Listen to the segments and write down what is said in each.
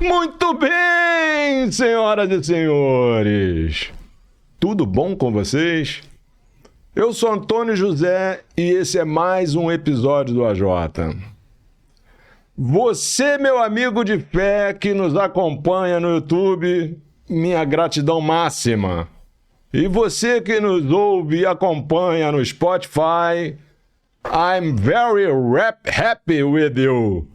Muito bem, senhoras e senhores. Tudo bom com vocês? Eu sou Antônio José e esse é mais um episódio do AJ. Você, meu amigo de fé que nos acompanha no YouTube, minha gratidão máxima. E você que nos ouve e acompanha no Spotify, I'm very happy with you.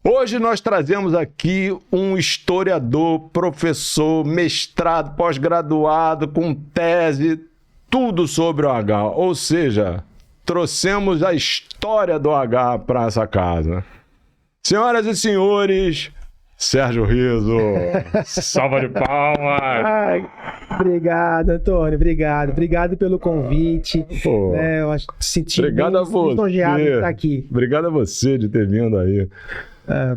Hoje nós trazemos aqui um historiador, professor, mestrado, pós-graduado, com tese, tudo sobre o H. Ou seja, trouxemos a história do H para essa casa. Senhoras e senhores, Sérgio Riso, salva de palmas. Ai, obrigado, Antônio, obrigado pelo convite. Pô, eu senti obrigado a você. Lisonjeado de estar aqui. Obrigado a você de ter vindo aí.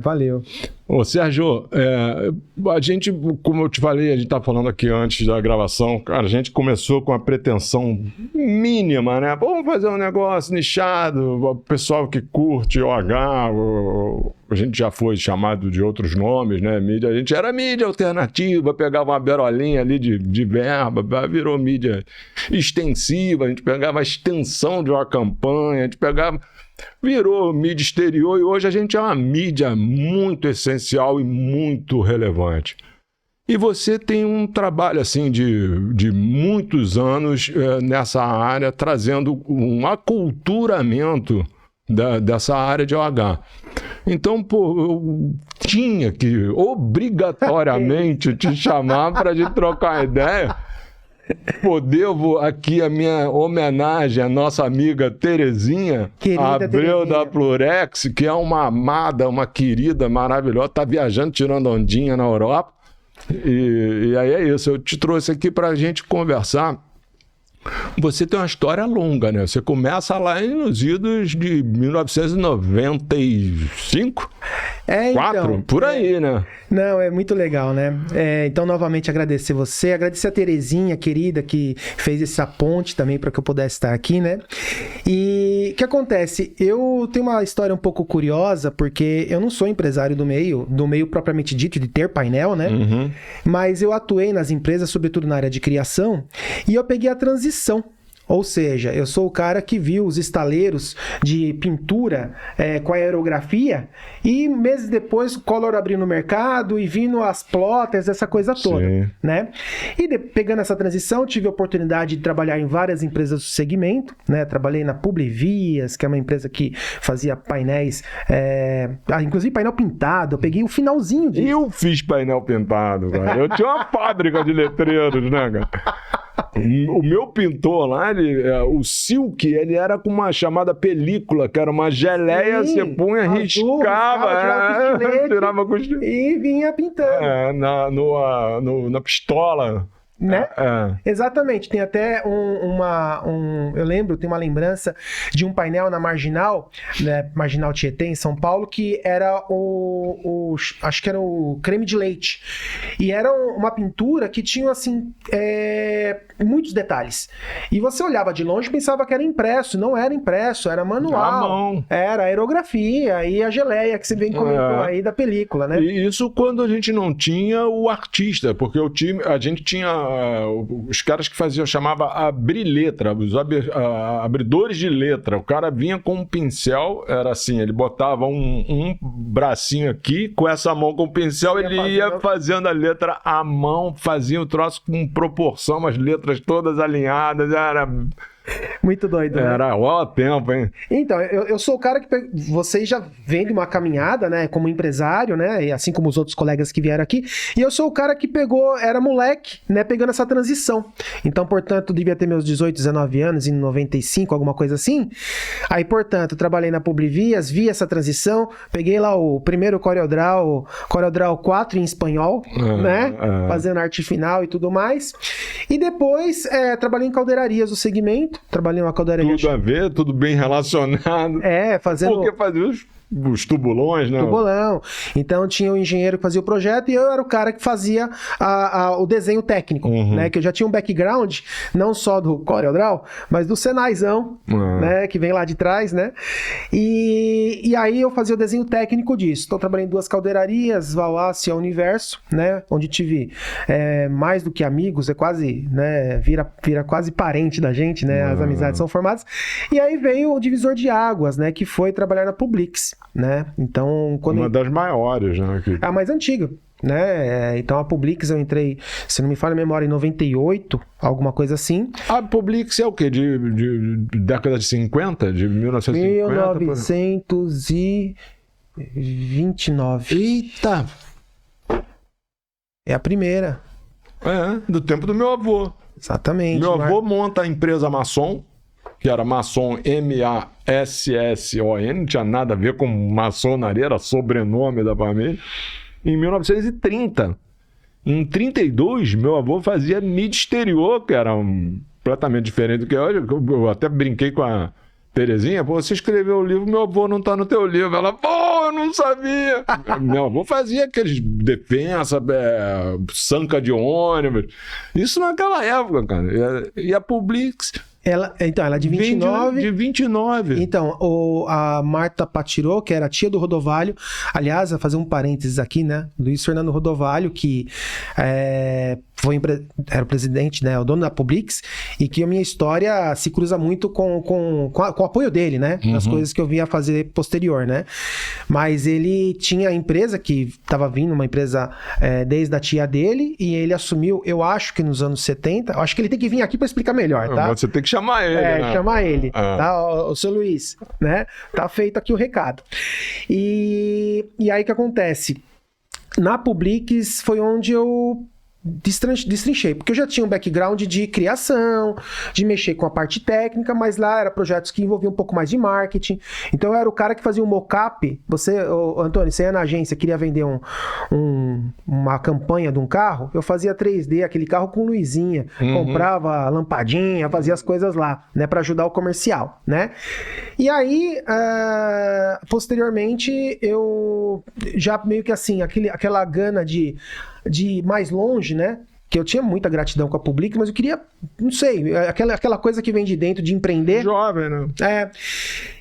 Valeu. Ô, Sérgio, a gente, como eu te falei, a gente tá falando aqui antes da gravação, cara, a gente começou com a pretensão mínima, né? Vamos fazer um negócio nichado, o pessoal que curte OH, a gente já foi chamado de outros nomes, né? Mídia, a gente era mídia alternativa, pegava uma berolinha ali de verba, virou mídia extensiva, a gente pegava a extensão de uma campanha, a gente pegava... Virou mídia exterior e hoje a gente é uma mídia muito essencial e muito relevante. E você tem um trabalho assim de muitos anos nessa área, trazendo um aculturamento dessa área de OH. Então, pô, eu tinha que obrigatoriamente te chamar para a gente trocar uma ideia. Pô, devo aqui a minha homenagem à nossa amiga Terezinha Abreu da Plurex, que é uma amada, uma querida maravilhosa, tá viajando, tirando ondinha na Europa. E aí é isso, eu te trouxe aqui pra gente conversar. Você tem uma história longa, né? Você começa lá nos idos de 1995? Então, por aí, né? Não, é muito legal, né? Então, novamente, agradecer você, agradecer a Terezinha, querida, que fez essa ponte também para que eu pudesse estar aqui, né? E o que acontece? Eu tenho uma história um pouco curiosa, porque eu não sou empresário do meio propriamente dito, de ter painel, né? Uhum. Mas eu atuei nas empresas, sobretudo na área de criação, e eu peguei a transição. Ou seja, eu sou o cara que viu os estaleiros de pintura com aerografia e meses depois o Color abriu no mercado e vindo as plotters, essa coisa toda, Sim. né? E pegando essa transição, tive a oportunidade de trabalhar em várias empresas do segmento, né? Trabalhei na Publivias, que é uma empresa que fazia painéis, inclusive painel pintado, eu peguei o finalzinho disso. Eu fiz painel pintado, cara. Eu tinha uma fábrica de letreiros, né, cara? O meu pintor lá, o Silk, ele era com uma chamada película, que era uma geleia, você punha, riscava, tirava com estilete e vinha pintando. Na pistola. Né? Exatamente, tem até eu lembro, tem uma lembrança de um painel na Marginal, né, Marginal Tietê, em São Paulo, que era acho que era o creme de leite, e era uma pintura que tinha, assim, muitos detalhes, e você olhava de longe e pensava que era impresso, não era impresso, era manual, era aerografia, e a geleia que você bem comentou aí da película, né? E isso quando a gente não tinha o artista, porque a gente tinha os caras que faziam, chamava abrir letra, os abridores de letra. O cara vinha com um pincel, era assim, ele botava um bracinho aqui, com essa mão com o pincel, ele ia fazendo a letra à mão, fazia o troço com proporção, as letras todas alinhadas, era... Muito doido, né? Era ó tempo, hein? Então, eu sou o cara que... Vocês já vêm de uma caminhada, né? Como empresário, né? E assim como os outros colegas que vieram aqui. E eu sou o cara que era moleque, né? Pegando essa transição. Então, portanto, devia ter meus 18, 19 anos, em 95, alguma coisa assim. Aí, portanto, trabalhei na Publivias, vi essa transição, peguei lá o primeiro CorelDRAW 4 em espanhol, né? Fazendo arte final e tudo mais. E depois, trabalhei em caldeirarias do segmento, muito. Trabalhei numa caldeiraria. Tudo a ver, tudo bem relacionado. Fazendo... Porque fazia os tubulões, né? Tubulão. Então tinha o engenheiro que fazia o projeto e eu era o cara que fazia o desenho técnico, né? Que eu já tinha um background, não só do CorelDRAW, mas do Senaizão, né? Que vem lá de trás, né? E aí eu fazia o desenho técnico disso. Então trabalhei em 2 caldeirarias, Valhace e Universo, né? Onde tive mais do que amigos, quase, né? Vira quase parente da gente, né? As amizades são formadas. E aí veio o divisor de águas, né? Que foi trabalhar na Publix, né? Então, uma das maiores, né? A mais antiga, né? Então a Publix eu entrei, se não me falha a memória, em 98, alguma coisa assim. A Publix é o quê? De década de 50? De 1950? 1929. Eita! É a primeira. Do tempo do meu avô. Exatamente. Meu avô monta a empresa Masson, que era Masson, M-A-S-S-O-N, não tinha nada a ver com maçonaria, era sobrenome da família, em 1930. Em 32, meu avô fazia mídia exterior, que era completamente diferente do que é hoje. Eu até brinquei com a Terezinha, pô, você escreveu o livro, meu avô não tá no teu livro. Ela, pô, eu não sabia. Meu avô fazia aqueles defensa, sanca de ônibus. Isso naquela época, cara. E a Publix... Ela é de 29. De 29. Então, a Marta Patirô, que era a tia do Rodovalho, aliás, vou fazer um parênteses aqui, né? Luiz Fernando Rodovalho, que era o presidente, né? O dono da Publix, e que a minha história se cruza muito com o apoio dele, né? Nas coisas que eu vinha fazer posterior, né? Mas ele tinha a empresa que estava vindo, uma empresa desde a tia dele, e ele assumiu, eu acho que nos anos 70, eu acho que ele tem que vir aqui para explicar melhor, tá? Você tem que chamar ele, né? Chamar ele, tá? O seu Luiz, né? Tá feito aqui o recado. E aí o que acontece? Na Publix foi onde eu destrinchei, porque eu já tinha um background de criação, de mexer com a parte técnica, mas lá eram projetos que envolviam um pouco mais de marketing, então eu era o cara que fazia um mock-up. Antônio, você ia na agência, queria vender uma campanha de um carro, eu fazia 3D, aquele carro com luzinha, comprava lampadinha, fazia as coisas lá, né, para ajudar o comercial, né? E aí, posteriormente, eu já meio que assim, aquela gana de mais longe, né? Que eu tinha muita gratidão com a Publix, mas eu queria, não sei, aquela coisa que vem de dentro de empreender. Jovem, né?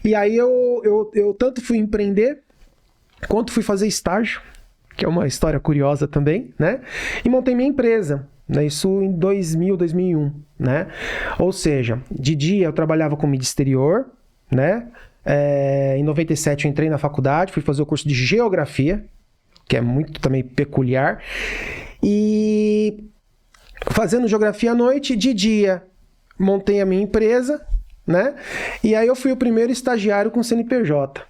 E aí eu tanto fui empreender, quanto fui fazer estágio, que é uma história curiosa também, né? E montei minha empresa, né? Isso em 2000, 2001, né? Ou seja, de dia eu trabalhava com mídia exterior, né? Em 97 eu entrei na faculdade, fui fazer o curso de geografia, que é muito também peculiar, e fazendo geografia à noite, de dia montei a minha empresa, né? E aí eu fui o primeiro estagiário com CNPJ,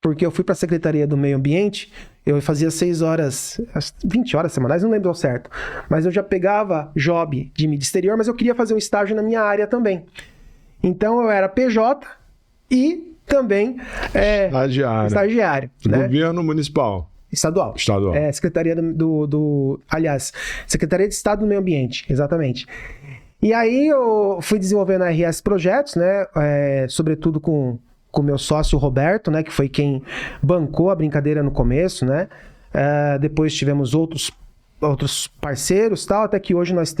porque eu fui para a Secretaria do Meio Ambiente, eu fazia 6 horas, 20 horas semanais, não lembro ao certo, mas eu já pegava job de mídia exterior, mas eu queria fazer um estágio na minha área também. Então eu era PJ e também estagiário. Né? Governo municipal. Estadual. Secretaria aliás, Secretaria de Estado do Meio Ambiente, exatamente. E aí eu fui desenvolvendo a RS Projetos, né? Sobretudo com o meu sócio Roberto, né? Que foi quem bancou a brincadeira no começo, né? Depois tivemos outros parceiros, tal, até que hoje nós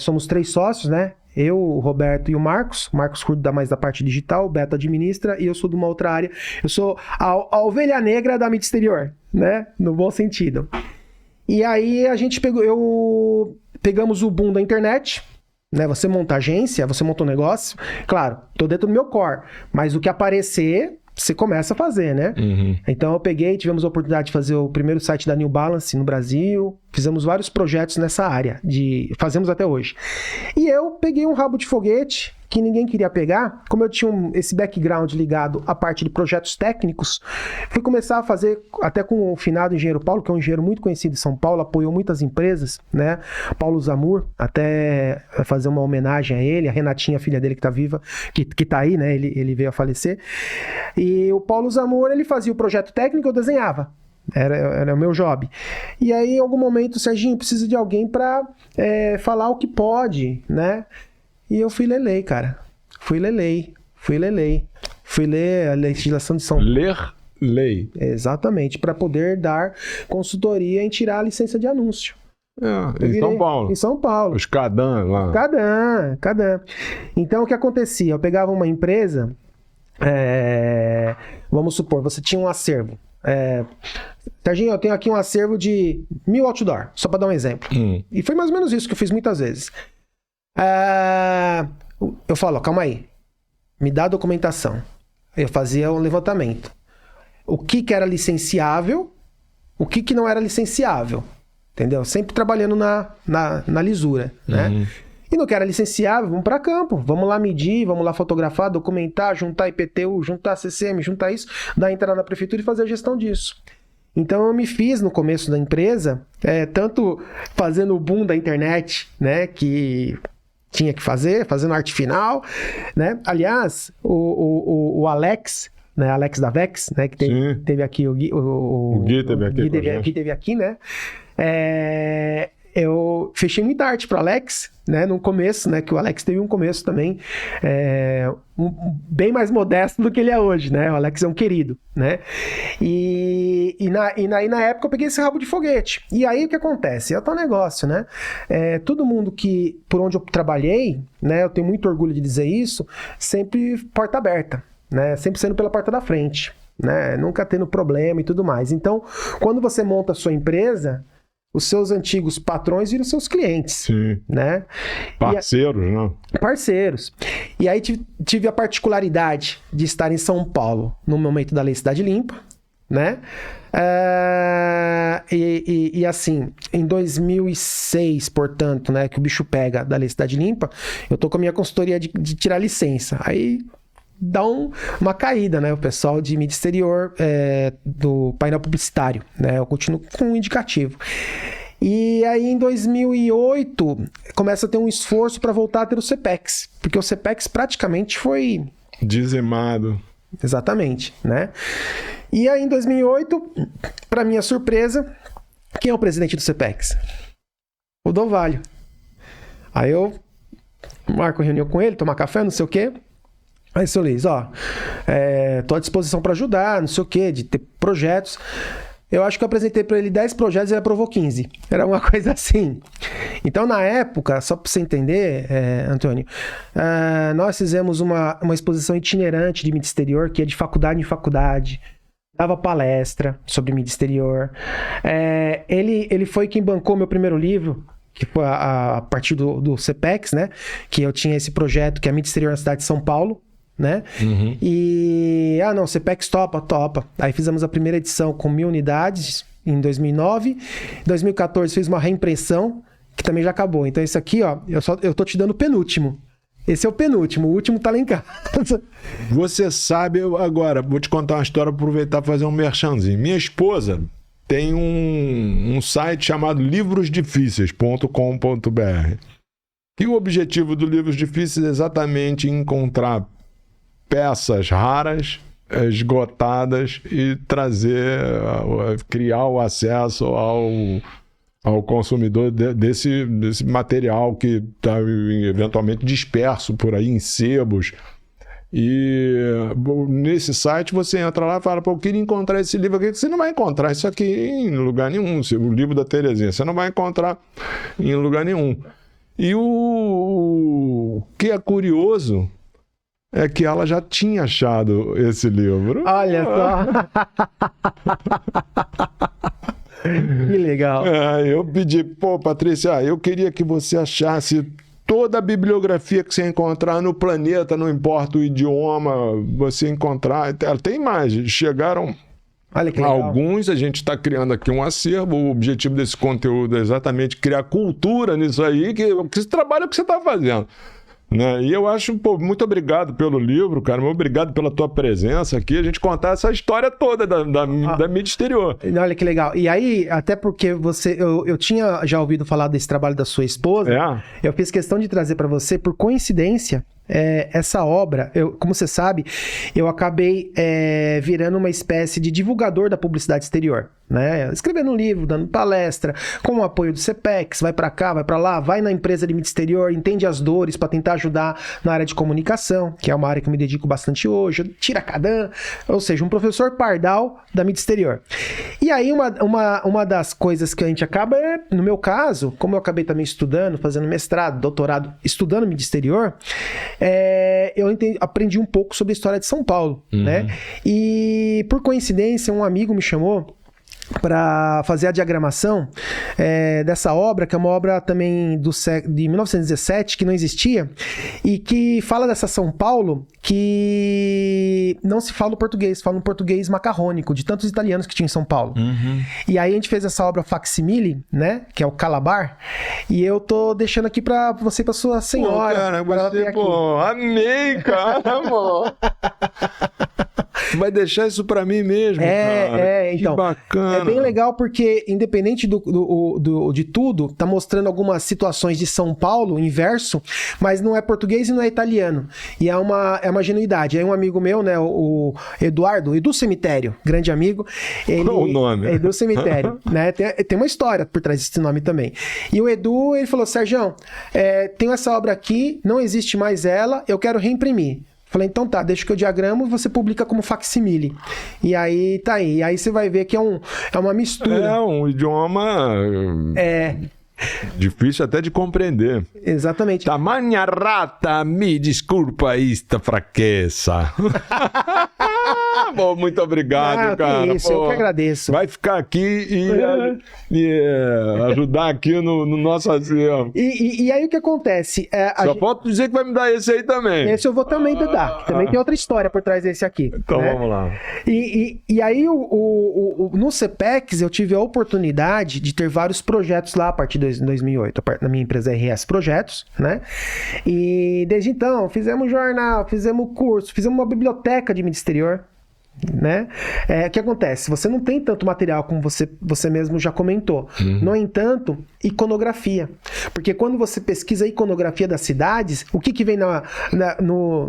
somos 3 sócios, né? Eu, o Roberto e o Marcos. O Marcos cuida mais da parte digital, o Beto administra, e eu sou de uma outra área. Eu sou a ovelha negra da mídia exterior, né? No bom sentido. E aí a gente pegamos o boom da internet, né? Você monta agência, você monta um negócio. Claro, tô dentro do meu core, mas o que aparecer, você começa a fazer, né? Então tivemos a oportunidade de fazer o primeiro site da New Balance no Brasil, fizemos vários projetos nessa área, fazemos até hoje. E eu peguei um rabo de foguete que ninguém queria pegar, como eu tinha esse background ligado à parte de projetos técnicos, fui começar a fazer, até com o finado engenheiro Paulo, que é um engenheiro muito conhecido em São Paulo, apoiou muitas empresas, né? Paulo Zamur, até fazer uma homenagem a ele, a Renatinha, filha dele que tá viva, que tá aí, né? Ele veio a falecer. E o Paulo Zamur, ele fazia o projeto técnico, eu desenhava. Era o meu job. E aí, em algum momento, Serginho, precisa de alguém para falar o que pode, né? E eu fui ler lei, cara. Fui ler a legislação de São Paulo. Ler lei. Exatamente, para poder dar consultoria em tirar a licença de anúncio. Em São Paulo. Em São Paulo. Os Cadan lá. Cadan. Então, o que acontecia? Eu pegava uma empresa, vamos supor, você tinha um acervo. Serginho, eu tenho aqui um acervo de 1000 outdoor, só para dar um exemplo. E foi mais ou menos isso que eu fiz muitas vezes. Eu falo, calma aí, me dá a documentação. Eu fazia um levantamento. O que era licenciável, o que não era licenciável. Entendeu? Sempre trabalhando na lisura, né? E no que era licenciável, vamos para campo. Vamos lá medir, vamos lá fotografar, documentar, juntar IPTU, juntar CCM, juntar isso, dar entrada na prefeitura e fazer a gestão disso. Então eu me fiz no começo da empresa, tanto fazendo o boom da internet, né? Que tinha que fazer, fazendo arte final, né? Aliás, o Alex... Né, Alex da Vex, né, que teve aqui o Gui teve aqui, né? Eu fechei muita arte para Alex, né, no começo, né, que o Alex teve um começo também bem mais modesto do que ele é hoje, né? O Alex é um querido, né? E na época eu peguei esse rabo de foguete. E aí o que acontece? É o tal negócio, né? Todo mundo que, por onde eu trabalhei, né, eu tenho muito orgulho de dizer isso, sempre porta aberta. Né? Sempre sendo pela porta da frente, né? Nunca tendo problema e tudo mais. Então, quando você monta a sua empresa, os seus antigos patrões viram seus clientes. Sim. Né? Parceiros, né? Parceiros. E aí tive a particularidade de estar em São Paulo no momento da Lei Cidade Limpa, né? E assim, em 2006, portanto, né, que o bicho pega da Lei Cidade Limpa, eu tô com a minha consultoria de tirar licença. Aí dá uma caída, né? O pessoal de mídia exterior do painel publicitário, né? Eu continuo com um indicativo. E aí, em 2008, começa a ter um esforço para voltar a ter o CPEX, porque o CPEX praticamente foi... dizimado. Exatamente, né? E aí, em 2008, para minha surpresa, quem é o presidente do CPEX? O Dovalho. Aí eu marco reunião com ele, tomar café, não sei o quê. Aí, seu Luiz, tô à disposição para ajudar, não sei o quê, de ter projetos. Eu acho que eu apresentei para ele 10 projetos e ele aprovou 15. Era uma coisa assim. Então, na época, só para você entender, Antônio, nós fizemos uma exposição itinerante de mídia exterior, que ia de faculdade em faculdade, dava palestra sobre mídia exterior. Ele foi quem bancou meu primeiro livro, que foi a partir do CPEX, né? Que eu tinha esse projeto, que é a mídia exterior na cidade de São Paulo, né? E, CPEX topa. Aí fizemos a primeira edição com 1000 unidades em 2009. Em 2014 fiz uma reimpressão, que também já acabou. Então esse aqui, eu tô te dando o penúltimo. Esse é o penúltimo, o último tá lá em casa. Você sabe, agora, vou te contar uma história, aproveitar para fazer um merchanzinho. Minha esposa tem um site chamado livrosdifíceis.com.br. E o objetivo do Livros Difíceis é exatamente encontrar peças raras, esgotadas e criar o acesso ao consumidor desse material que está eventualmente disperso por aí em sebos. E nesse site você entra lá e fala, eu queria encontrar esse livro aqui, que você não vai encontrar isso aqui em lugar nenhum, o livro da Terezinha, você não vai encontrar em lugar nenhum. E o que é curioso é que ela já tinha achado esse livro. Olha só! Que legal! Eu pedi, Patrícia, eu queria que você achasse toda a bibliografia que você encontrar no planeta, não importa o idioma, você encontrar. Tem mais, chegaram alguns, a gente está criando aqui um acervo, o objetivo desse conteúdo é exatamente criar cultura nisso aí, que esse trabalho que você está fazendo. Né? E eu acho, muito obrigado pelo livro, cara, muito obrigado pela tua presença aqui, a gente contar essa história toda da mídia exterior. Olha que legal. E aí, até porque eu tinha já ouvido falar desse trabalho da sua esposa, eu fiz questão de trazer para você, por coincidência, essa obra, como você sabe, eu acabei virando uma espécie de divulgador da publicidade exterior, né? Escrevendo um livro, dando palestra, com o apoio do CPEX, vai para cá, vai para lá, vai na empresa de mídia exterior, entende as dores para tentar ajudar na área de comunicação, que é uma área que eu me dedico bastante hoje, tira Cadan, ou seja, um professor pardal da mídia exterior. E aí uma das coisas que a gente acaba no meu caso, como eu acabei também estudando, fazendo mestrado, doutorado, estudando mídia exterior, eu aprendi um pouco sobre a história de São Paulo, né? E por coincidência, um amigo me chamou para fazer a diagramação dessa obra, que é uma obra também de 1917, que não existia, e que fala dessa São Paulo que não se fala o português, fala um português macarrônico, de tantos italianos que tinha em São Paulo. E aí a gente fez essa obra facsimile, né, que é o Calabar, e eu tô deixando aqui para você e pra sua senhora. Pô, cara, amei, cara, amor. Tu vai deixar isso pra mim mesmo, cara? Então, que bacana. É bem legal porque, independente de tudo, tá mostrando algumas situações de São Paulo, inverso, mas não é português e não é italiano. E é uma genuidade. Aí um amigo meu, né, o Edu Cemitério, grande amigo. Qual o nome? Edu Cemitério, né? Tem uma história por trás desse nome também. E o Edu, ele falou, Sérgio, tenho essa obra aqui, não existe mais ela, eu quero reimprimir. Falei, então tá, deixa que eu diagramo e você publica como facsimile. E aí tá aí. E aí você vai ver que é uma mistura. É um idioma difícil até de compreender. Exatamente. Tamanha rata, me desculpa esta fraqueza. Bom, muito obrigado, cara. Isso, eu que agradeço. Vai ficar aqui e ajudar aqui no nosso acervo. E aí o que acontece? Só falta dizer que vai me dar esse aí também. Esse eu vou também dar. Também tem outra história por trás desse aqui. Então vamos lá. E aí no CPEX eu tive a oportunidade de ter vários projetos lá a partir de 2008, na minha empresa RS Projetos, né? E desde então fizemos jornal, fizemos curso, fizemos uma biblioteca de mídia exterior, né? O que acontece? Você não tem tanto material como você mesmo já comentou. No entanto, iconografia. Porque quando você pesquisa a iconografia das cidades, o que vem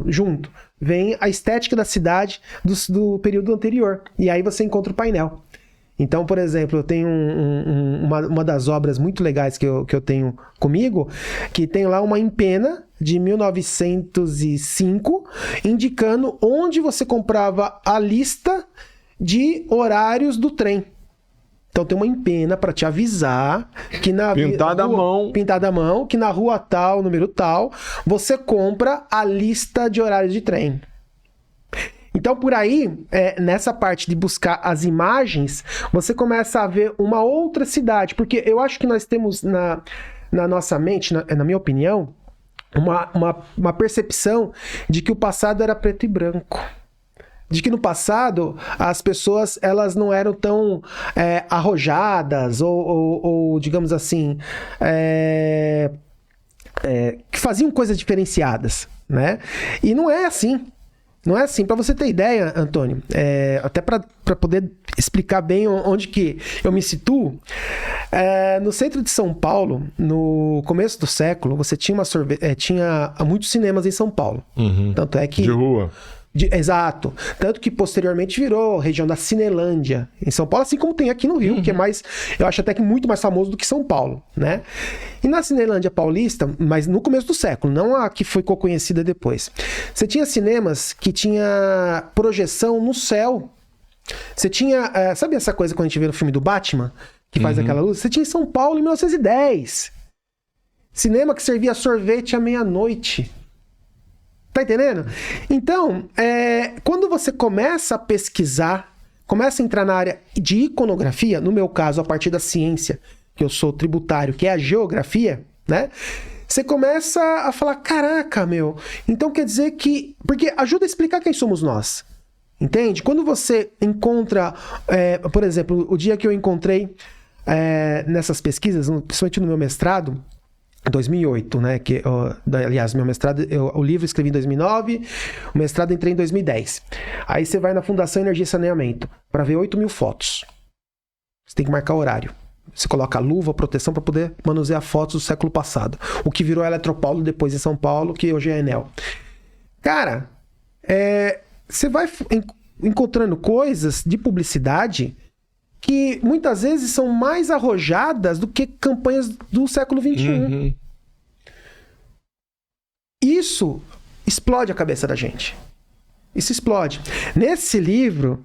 junto? Vem a estética da cidade do período anterior. E aí você encontra o painel. Então, por exemplo, eu tenho uma das obras muito legais que eu tenho comigo, que tem lá uma empena de 1905, indicando onde você comprava a lista de horários do trem. Então tem uma empena para te avisar que pintada à mão, que na rua tal, número tal, você compra a lista de horários de trem. Então, por aí, nessa parte de buscar as imagens, você começa a ver uma outra cidade. Porque eu acho que nós temos na nossa mente, na minha opinião, uma percepção de que o passado era preto e branco. De que no passado as pessoas elas não eram tão arrojadas ou digamos assim, que faziam coisas diferenciadas, né? E não é assim. Não é assim. Para você ter ideia, Antônio, até para poder explicar bem onde que eu me situo, no centro de São Paulo, no começo do século, você tinha tinha muitos cinemas em São Paulo. Tanto é que... De rua. Exato. Tanto que posteriormente virou região da Cinelândia em São Paulo, assim como tem aqui no Rio, que é mais, eu acho até que muito mais famoso do que São Paulo, né? E na Cinelândia paulista, mas no começo do século, não a que foi conhecida depois, você tinha cinemas que tinha projeção no céu. Você tinha, sabe essa coisa quando a gente vê no filme do Batman, que faz aquela luz? Você tinha em São Paulo em 1910. Cinema que servia sorvete à meia-noite. Tá entendendo? Então, quando você começa a pesquisar, começa a entrar na área de iconografia, no meu caso, a partir da ciência, que eu sou tributário, que é a geografia, né? Você começa a falar, caraca, meu, então quer dizer que... Porque ajuda a explicar quem somos nós, entende? Quando você encontra, por exemplo, o dia que eu encontrei nessas pesquisas, principalmente no meu mestrado, 2008, né? Aliás, meu mestrado, o livro eu escrevi em 2009, o mestrado entrei em 2010. Aí você vai na Fundação Energia e Saneamento para ver 8.000 fotos. Você tem que marcar horário. Você coloca luva, proteção para poder manusear fotos do século passado. O que virou Eletropaulo depois em São Paulo, que hoje é Enel. Cara, você vai encontrando coisas de publicidade que muitas vezes são mais arrojadas do que campanhas do século XXI. Uhum. Isso explode a cabeça da gente. Isso explode. Nesse livro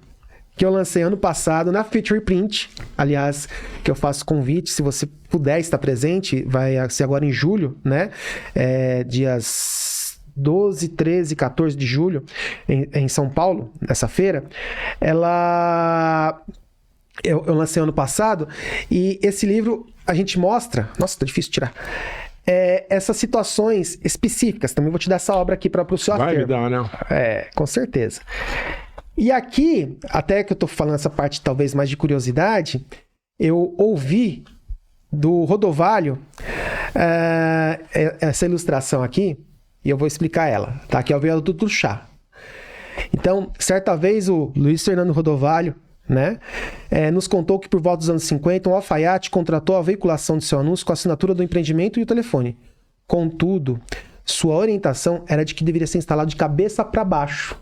que eu lancei ano passado na Feature Print, aliás, que eu faço convite, se você puder estar presente, vai ser agora em julho, né? Dias 12, 13, 14 de julho, em São Paulo, nessa feira. Eu lancei ano passado, e esse livro a gente mostra... Nossa, tá difícil tirar. Essas situações específicas. Também vou te dar essa obra aqui para o seu acervo. Vai me dar, né? Com certeza. E aqui, até que eu tô falando essa parte talvez mais de curiosidade, eu ouvi do Rodovalho essa ilustração aqui, e eu vou explicar ela, tá? Aqui é o viaduto do chá. Então, certa vez o Luiz Fernando Rodovalho, né, nos contou que por volta dos anos 50, um alfaiate contratou a veiculação de seu anúncio com a assinatura do empreendimento e o telefone. Contudo, sua orientação era de que deveria ser instalado de cabeça para baixo.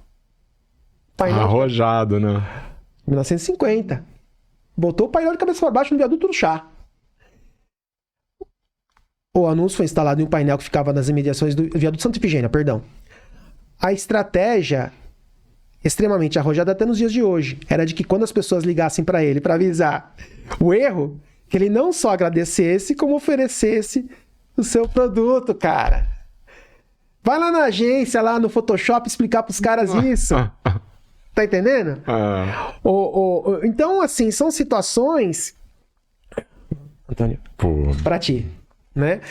Arrojado, né? 1950. Botou o painel de cabeça para baixo no viaduto do chá. O anúncio foi instalado em um painel que ficava nas imediações do viaduto Santa Efigênia, perdão. A estratégia, extremamente arrojada até nos dias de hoje, era de que quando as pessoas ligassem para ele para avisar o erro, que ele não só agradecesse, como oferecesse o seu produto, cara. Vai lá na agência, lá no Photoshop, explicar pros caras isso. Tá entendendo? Então, assim, são situações... Antônio, pra ti, né?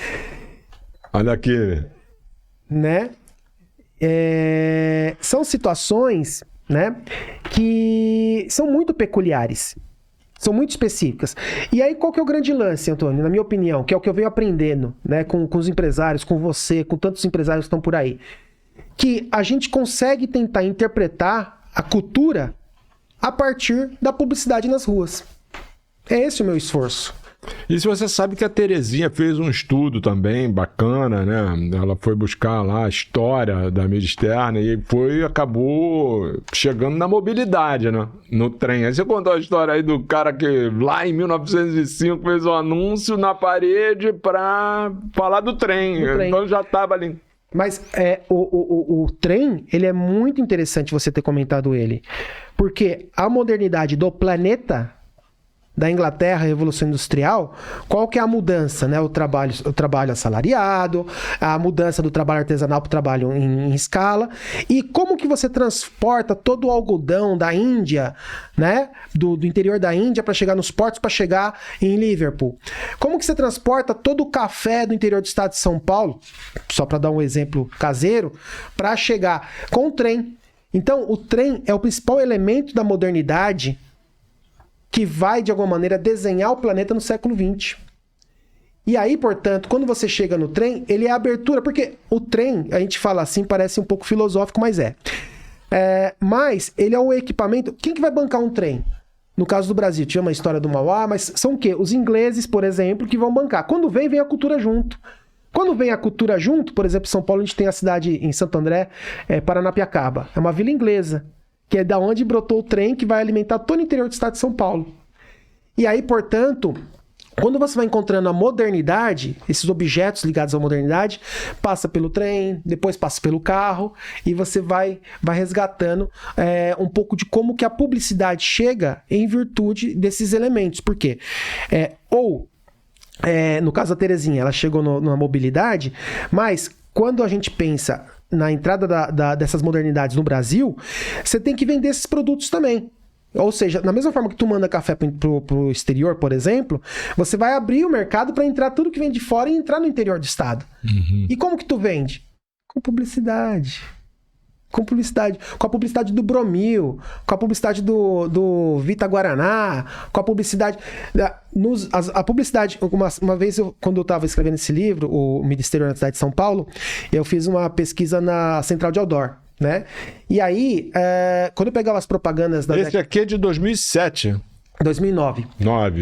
Olha aqui. Né? São situações, né, que são muito peculiares. São muito específicas. E aí, qual que é o grande lance, Antônio? Na minha opinião, que é o que eu venho aprendendo, né, com os empresários, com você, com tantos empresários que estão por aí. Que a gente consegue tentar interpretar a cultura a partir da publicidade nas ruas. É esse o meu esforço. E se você sabe que a Terezinha fez um estudo também bacana, né? Ela foi buscar lá a história da mídia externa e acabou chegando na mobilidade, né? No trem. Aí você contou a história aí do cara que lá em 1905 fez um anúncio na parede para falar do trem. Então já estava ali. Mas o trem, ele é muito interessante você ter comentado ele. Porque a modernidade do planeta... da Inglaterra, a Revolução Industrial, qual que é a mudança, né? O trabalho assalariado, a mudança do trabalho artesanal para o trabalho em escala, e como que você transporta todo o algodão da Índia, né? Do interior da Índia para chegar nos portos, para chegar em Liverpool. Como que você transporta todo o café do interior do estado de São Paulo, só para dar um exemplo caseiro, para chegar com o trem. Então, o trem é o principal elemento da modernidade que vai, de alguma maneira, desenhar o planeta no século XX. E aí, portanto, quando você chega no trem, ele é a abertura, porque o trem, a gente fala assim, parece um pouco filosófico, mas mas ele é um equipamento... Quem que vai bancar um trem? No caso do Brasil, tinha uma história do Mauá, mas são o quê? Os ingleses, por exemplo, que vão bancar. Quando vem a cultura junto. Quando vem a cultura junto, por exemplo, em São Paulo, a gente tem a cidade, em Santo André, Paranapiacaba. É uma vila inglesa, que é da onde brotou o trem que vai alimentar todo o interior do estado de São Paulo. E aí, portanto, quando você vai encontrando a modernidade, esses objetos ligados à modernidade, passa pelo trem, depois passa pelo carro, e você vai resgatando um pouco de como que a publicidade chega em virtude desses elementos. Por quê? No caso da Terezinha, ela chegou na mobilidade, mas quando a gente pensa na entrada dessas modernidades no Brasil, você tem que vender esses produtos também. Ou seja, da mesma forma que tu manda café pro exterior, por exemplo, você vai abrir o mercado para entrar tudo que vem de fora e entrar no interior do estado. Uhum. E como que tu vende? Com publicidade. Com a publicidade do Bromil, com a publicidade do Vita Guaraná, com a publicidade... A publicidade... Uma vez, quando eu estava escrevendo esse livro, o Ministério da Cidade de São Paulo, eu fiz uma pesquisa na Central de Outdoor, né? E aí, quando eu pegava as propagandas... Esse aqui é de 2007. 2009.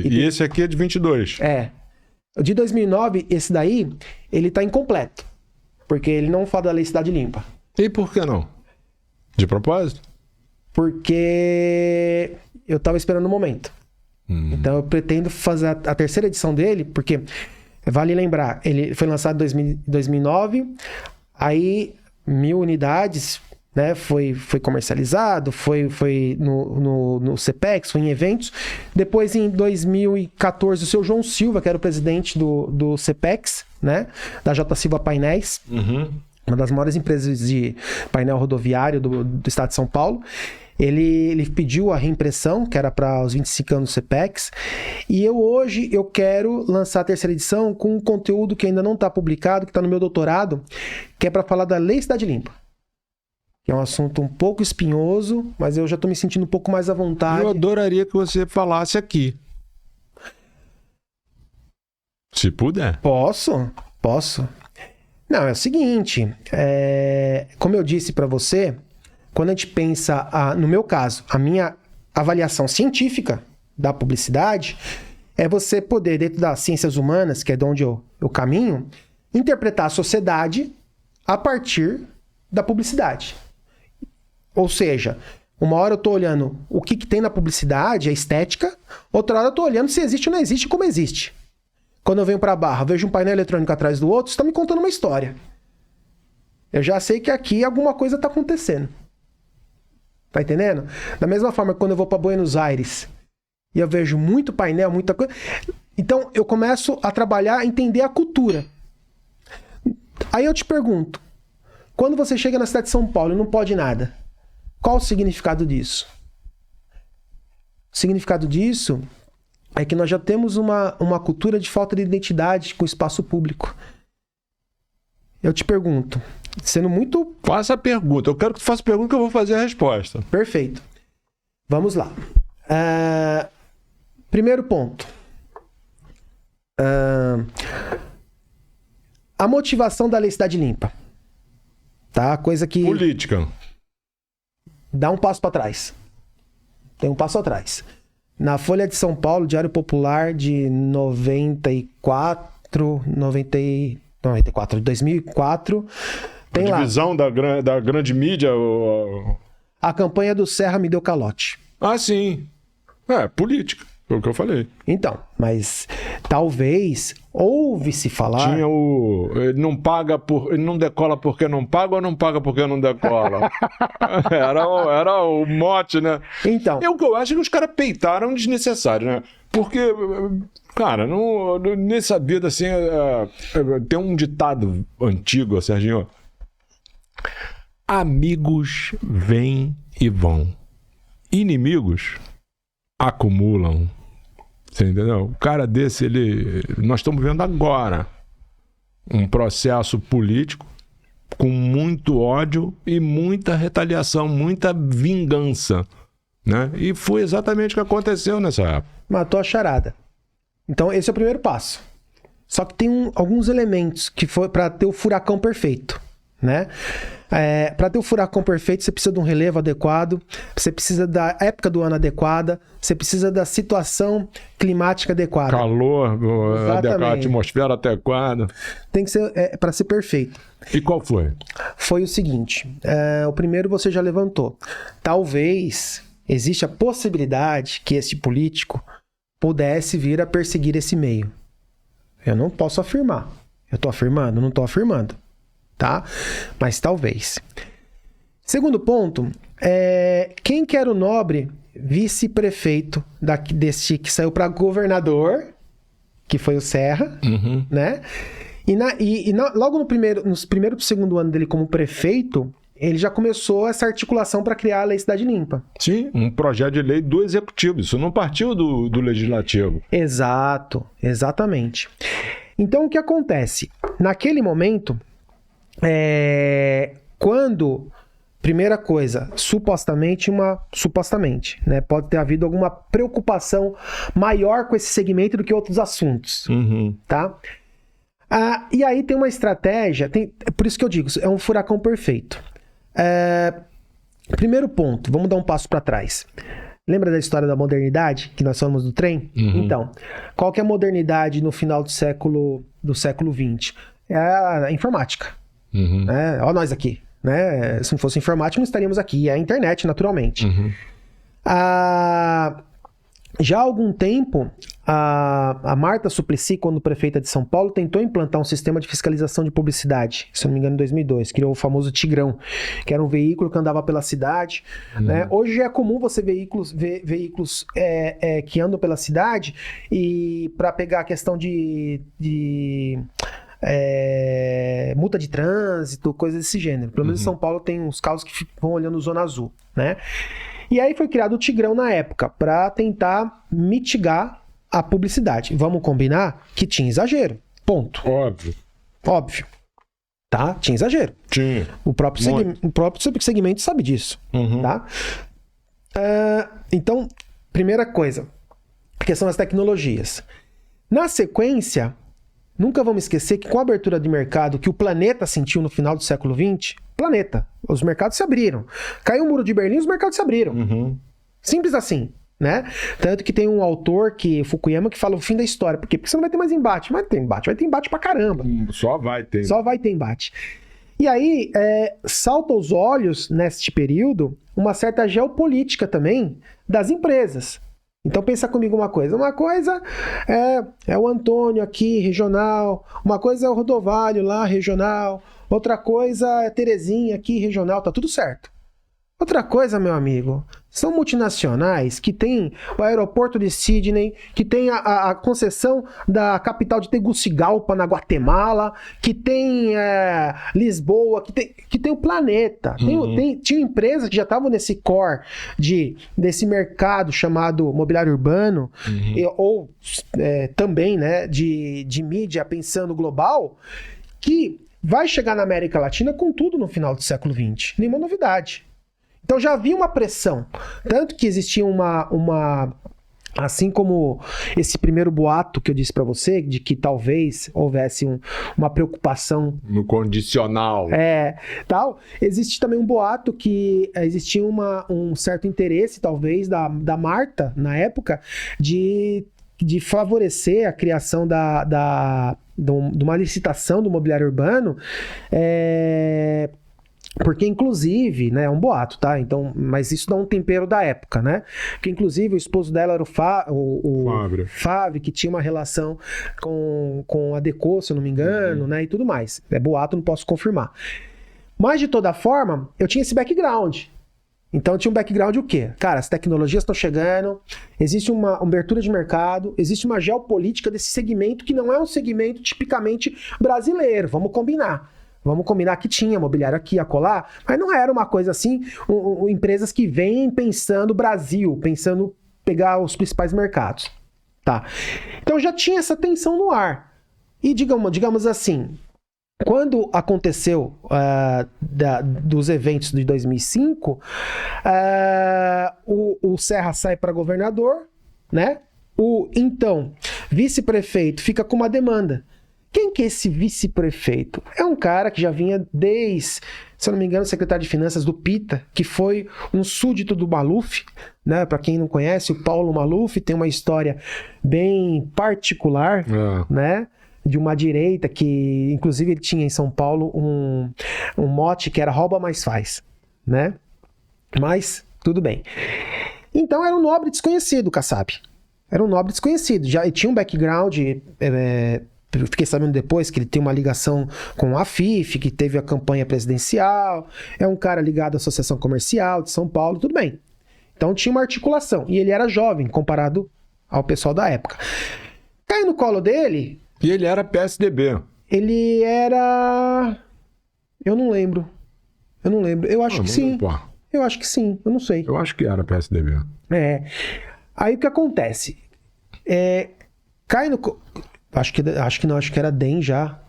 E esse aqui é de 22. De 2009, esse daí, ele tá incompleto. Porque ele não fala da Lei Cidade Limpa. E por que não? De propósito? Porque eu tava esperando o momento. Então eu pretendo fazer a terceira edição dele, porque vale lembrar, ele foi lançado em 2009, aí 1.000 unidades, né, foi comercializado, foi no CPEX, foi em eventos. Depois, em 2014, o seu João Silva, que era o presidente do CPEX, né, da J. Silva Painéis, uma das maiores empresas de painel rodoviário do estado de São Paulo, ele pediu a reimpressão, que era para os 25 anos do CPEX, e hoje eu quero lançar a terceira edição com um conteúdo que ainda não está publicado, que está no meu doutorado, que é para falar da Lei Cidade Limpa. Que é um assunto um pouco espinhoso, mas eu já estou me sentindo um pouco mais à vontade. Eu adoraria que você falasse aqui. Se puder. Posso. Não, é o seguinte, como eu disse para você, quando a gente pensa, no meu caso, a minha avaliação científica da publicidade é você poder, dentro das ciências humanas, que é de onde eu caminho, interpretar a sociedade a partir da publicidade. Ou seja, uma hora eu estou olhando o que tem na publicidade, a estética, outra hora eu estou olhando se existe ou não existe e como existe. Quando eu venho para a Barra, vejo um painel eletrônico atrás do outro, está me contando uma história. Eu já sei que aqui alguma coisa está acontecendo. Tá entendendo? Da mesma forma que quando eu vou para Buenos Aires e eu vejo muito painel, muita coisa. Então eu começo a trabalhar, entender a cultura. Aí eu te pergunto, quando você chega na cidade de São Paulo e não pode nada, qual o significado disso? O significado disso é que nós já temos uma cultura de falta de identidade com o espaço público. Eu te pergunto, sendo muito... Faça a pergunta. Eu quero que tu faça a pergunta que eu vou fazer a resposta. Perfeito. Vamos lá. Primeiro ponto. A motivação da Lei Cidade Limpa. Tá? Coisa que... Política. Dá um passo para trás. Tem um passo atrás. Na Folha de São Paulo, Diário Popular de 2004, de 2004, tem lá. A divisão da grande mídia. A campanha do Serra me deu calote. Ah, sim. Política. Foi o que eu falei. Então, mas talvez ouve-se falar... Tinha ele não paga ele não decola porque não paga ou não paga porque não decola? era o mote, né? Então... Eu acho que os caras peitaram desnecessário, né? Porque, cara, nessa vida, assim, tem um ditado antigo, Serginho. Amigos vêm e vão. Inimigos acumulam. Você entendeu? O cara desse, nós estamos vendo agora um processo político com muito ódio e muita retaliação, muita vingança, né? E foi exatamente o que aconteceu nessa época. Matou a charada. Então, esse é o primeiro passo. Só que tem alguns elementos que foi para ter o furacão perfeito, né? Para ter o furacão perfeito, você precisa de um relevo adequado, você precisa da época do ano adequada, você precisa da situação climática adequada. Calor, a atmosfera adequada. Tem que ser para ser perfeito. E qual foi? Foi o seguinte, o primeiro você já levantou. Talvez existe a possibilidade que esse político pudesse vir a perseguir esse meio. Eu não posso afirmar. Eu estou afirmando? Não estou afirmando. Tá? Mas talvez. Segundo ponto, quem que era o nobre vice-prefeito desse que saiu para governador, que foi o Serra, né? Logo nos primeiro e segundo ano dele como prefeito, ele já começou essa articulação para criar a Lei Cidade Limpa. Sim, um projeto de lei do executivo, isso não partiu do legislativo. Exato, exatamente. Então o que acontece? Naquele momento, quando, primeira coisa, supostamente, né, pode ter havido alguma preocupação maior com esse segmento do que outros assuntos, tá? E aí tem uma estratégia, por isso que eu digo, é um furacão perfeito. Primeiro ponto, vamos dar um passo para trás. Lembra da história da modernidade, que nós falamos do trem? Então, qual que é a modernidade no final do século XX? É a informática. Olha nós aqui. né? Se não fosse informática, não estaríamos aqui. E é a internet, naturalmente. Já há algum tempo, a Marta Suplicy, quando prefeita de São Paulo, tentou implantar um sistema de fiscalização de publicidade, se não me engano, em 2002. Criou o famoso Tigrão, que era um veículo que andava pela cidade. Né? Hoje já é comum você ver veículos que andam pela cidade e para pegar a questão de multa de trânsito, coisas desse gênero. Pelo menos em São Paulo tem uns carros que vão olhando Zona Azul, né? E aí foi criado o Tigrão na época, para tentar mitigar a publicidade. Vamos combinar que tinha exagero. Ponto. Óbvio. Tá? Tinha exagero. Tinha. O próprio segmento sabe disso. Tá? Então, primeira coisa, a questão das tecnologias. Na sequência, nunca vamos esquecer que com a abertura de mercado que o planeta sentiu no final do século XX, os mercados se abriram. Caiu o muro de Berlim, os mercados se abriram. Simples assim, né? Tanto que tem um autor, Fukuyama, que fala o fim da história. Por quê? Porque você não vai ter mais embate. Vai ter embate pra caramba. Só vai ter embate. E aí, salta aos olhos, neste período, uma certa geopolítica também das empresas. Então pensa comigo uma coisa. Uma coisa é o Antônio aqui, regional. Uma coisa é o Rodovalho lá, regional. Outra coisa é Terezinha aqui, regional. Tá tudo certo. Outra coisa, meu amigo, são multinacionais que tem o aeroporto de Sydney, que tem a concessão da capital de Tegucigalpa, na Guatemala, que tem Lisboa, que tem o planeta. Tinha empresas que já estavam nesse core desse mercado chamado mobiliário urbano, ou também, né, de mídia pensando global, que vai chegar na América Latina com tudo no final do século XX. Nenhuma novidade. Então já havia uma pressão. Tanto que existia uma assim como esse primeiro boato que eu disse para você, de que talvez houvesse uma preocupação no condicional. Tal. Existe também um boato que existia um certo interesse, talvez, da Marta, na época, de favorecer a criação de uma licitação do mobiliário urbano, porque, inclusive, né, é um boato, tá? Então, mas isso dá um tempero da época, né? Porque, inclusive, o esposo dela era o Fábio, que tinha uma relação com a Decô, se eu não me engano, né? E tudo mais. É boato, não posso confirmar. Mas, de toda forma, eu tinha esse background. Então, eu tinha um background o quê? Cara, as tecnologias estão chegando, existe uma abertura de mercado, existe uma geopolítica desse segmento que não é um segmento tipicamente brasileiro, vamos combinar. Vamos combinar que tinha mobiliário aqui, acolá, mas não era uma coisa assim, empresas que vêm pensando Brasil, pensando pegar os principais mercados. Tá? Então já tinha essa tensão no ar. E digamos assim, quando aconteceu dos eventos de 2005, o Serra sai para governador, né? O então vice-prefeito fica com uma demanda. Quem que é esse vice-prefeito? É um cara que já vinha desde, se eu não me engano, secretário de Finanças do PITA, que foi um súdito do Maluf, né? Para quem não conhece, o Paulo Maluf tem uma história bem particular, né? De uma direita que, inclusive, ele tinha em São Paulo um mote que era rouba mais faz, né? Mas, tudo bem. Então, era um nobre desconhecido, Kassab. Era um nobre desconhecido. Já tinha um background... Eu fiquei sabendo depois que ele tem uma ligação com a FIF, que teve a campanha presidencial, é um cara ligado à Associação Comercial de São Paulo, tudo bem. Então tinha uma articulação, e ele era jovem comparado ao pessoal da época. Cai no colo dele... E ele era PSDB. Ele era... Eu não lembro. Eu acho que sim. Eu acho que sim, eu não sei. Eu acho que era PSDB. Aí o que acontece? Cai no... Acho que não, acho que era DEM já.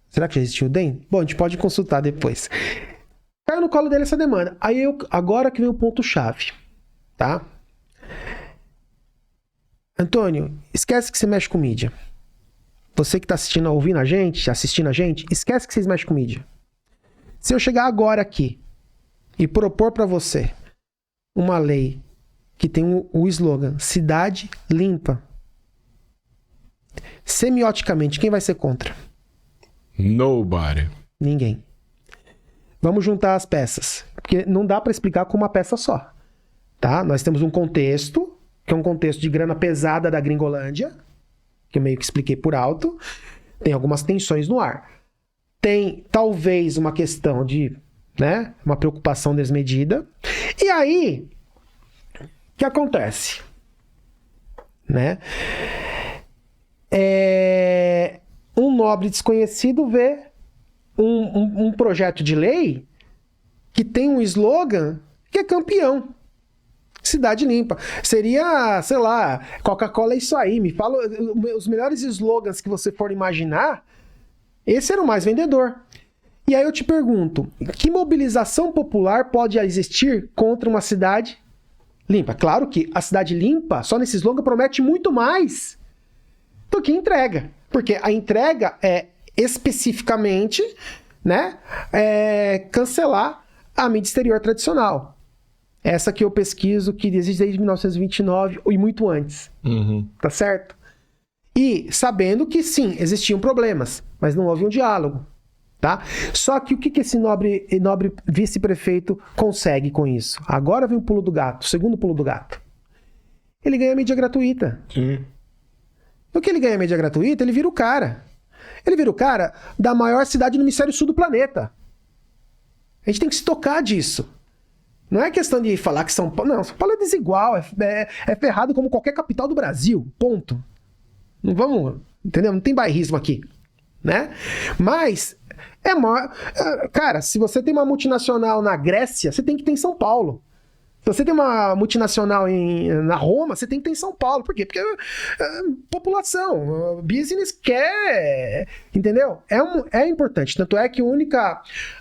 Será que já existiu o DEM? Bom, a gente pode consultar depois. Caiu no colo dele essa demanda. Aí agora que vem o ponto-chave, tá? Antônio, esquece que você mexe com mídia. Você que tá assistindo a gente, esquece que vocês mexem com mídia. Se eu chegar agora aqui e propor para você uma lei que tem o slogan Cidade Limpa, semioticamente, quem vai ser contra? Nobody. Ninguém. Vamos juntar as peças. Porque não dá para explicar com uma peça só. Tá? Nós temos um contexto, que é um contexto de grana pesada da Gringolândia, que eu meio que expliquei por alto. Tem algumas tensões no ar. Tem, talvez, uma questão de, né, uma preocupação desmedida. E aí, o que acontece? Né? Um nobre desconhecido vê um projeto de lei que tem um slogan que é campeão. Cidade limpa. Seria, sei lá, Coca-Cola é isso aí. Me fala os melhores slogans que você for imaginar. Esse era o mais vendedor. E aí eu te pergunto, que mobilização popular pode existir contra uma cidade limpa? Claro que a cidade limpa, só nesse slogan, promete muito mais do que entrega. Porque a entrega é especificamente, né, cancelar a mídia exterior tradicional. Essa que eu pesquiso, que existe desde 1929 e muito antes. Tá certo? E sabendo que, sim, existiam problemas, mas não houve um diálogo. Tá? Só que o que esse nobre vice-prefeito consegue com isso? Agora vem o pulo do gato, o segundo pulo do gato. Ele ganha mídia gratuita. Sim. No que ele ganha mídia gratuita, ele vira o cara. Ele vira o cara da maior cidade no hemisfério sul do planeta. A gente tem que se tocar disso. Não é questão de falar que São Paulo... Não, São Paulo é desigual, é ferrado como qualquer capital do Brasil, ponto. Não vamos... Entendeu? Não tem bairrismo aqui, né? Mas, cara, se você tem uma multinacional na Grécia, você tem que ter em São Paulo. Se você tem uma multinacional na Roma, você tem que ter em São Paulo. Por quê? Porque população, business quer... Entendeu? É importante. Tanto é que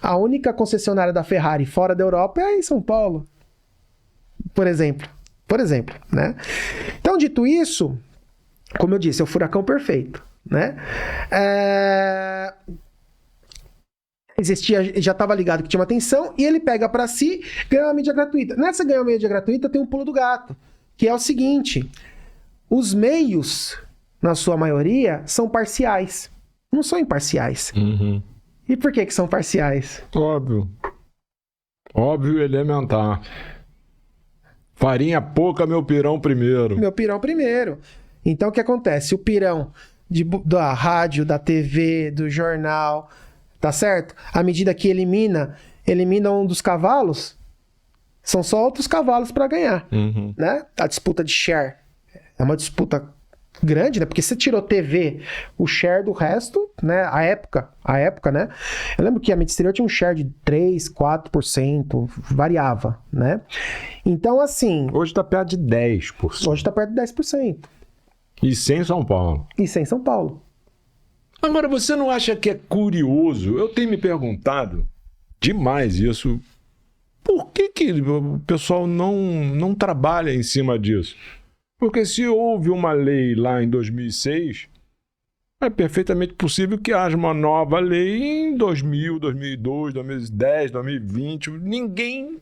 a única concessionária da Ferrari fora da Europa é em São Paulo. Por exemplo. Né? Então, dito isso, como eu disse, é o furacão perfeito. Né? Existia, já estava ligado que tinha uma tensão, e ele pega para si, ganha uma mídia gratuita. Nessa ganha uma mídia gratuita tem um pulo do gato, que é o seguinte: os meios, na sua maioria, são parciais, não são imparciais. E por que são parciais? Óbvio elementar. Farinha pouca, meu pirão primeiro. Meu pirão primeiro. Então o que acontece? O pirão da rádio, da TV, do jornal... Tá certo? À medida que elimina um dos cavalos, são só outros cavalos para ganhar. Né? A disputa de share é uma disputa grande, né? Porque você tirou TV, o share do resto, né? A época, né? Eu lembro que a mídia exterior tinha um share de 3%, 4%, variava, né? Então, assim... Hoje tá perto de 10%. Hoje tá perto de 10%. E sem São Paulo. Agora, você não acha que é curioso? Eu tenho me perguntado demais isso. Por que o pessoal não trabalha em cima disso? Porque se houve uma lei lá em 2006, é perfeitamente possível que haja uma nova lei em 2000, 2002, 2010, 2020. Ninguém...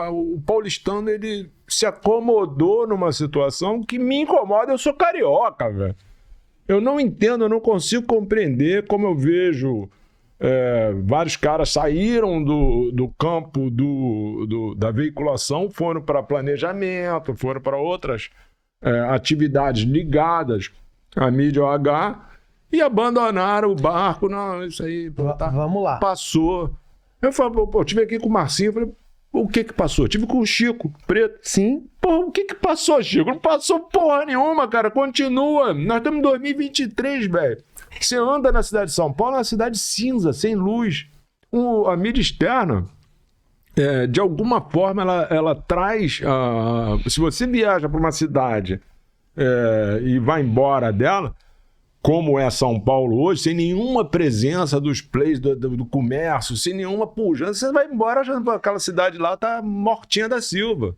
o paulistano, ele se acomodou numa situação que me incomoda. Eu sou carioca, velho. Eu não entendo, eu não consigo compreender como eu vejo vários caras saíram do campo da veiculação, foram para planejamento, foram para outras atividades ligadas à mídia OH e abandonaram o barco. Não, isso aí... Vamos lá. Passou. Eu falei, eu tive aqui com o Marcinho, eu falei... O que passou? Eu tive com o Chico Preto. Sim. Pô, o que passou, Chico? Não passou porra nenhuma, cara. Continua. Nós estamos em 2023, velho. Você anda na cidade de São Paulo, é uma cidade cinza, sem luz. A mídia externa, de alguma forma, ela traz... se você viaja para uma cidade e vai embora dela, como é São Paulo hoje, sem nenhuma presença dos players do comércio, sem nenhuma pujança, você vai embora achando que aquela cidade lá tá mortinha da Silva.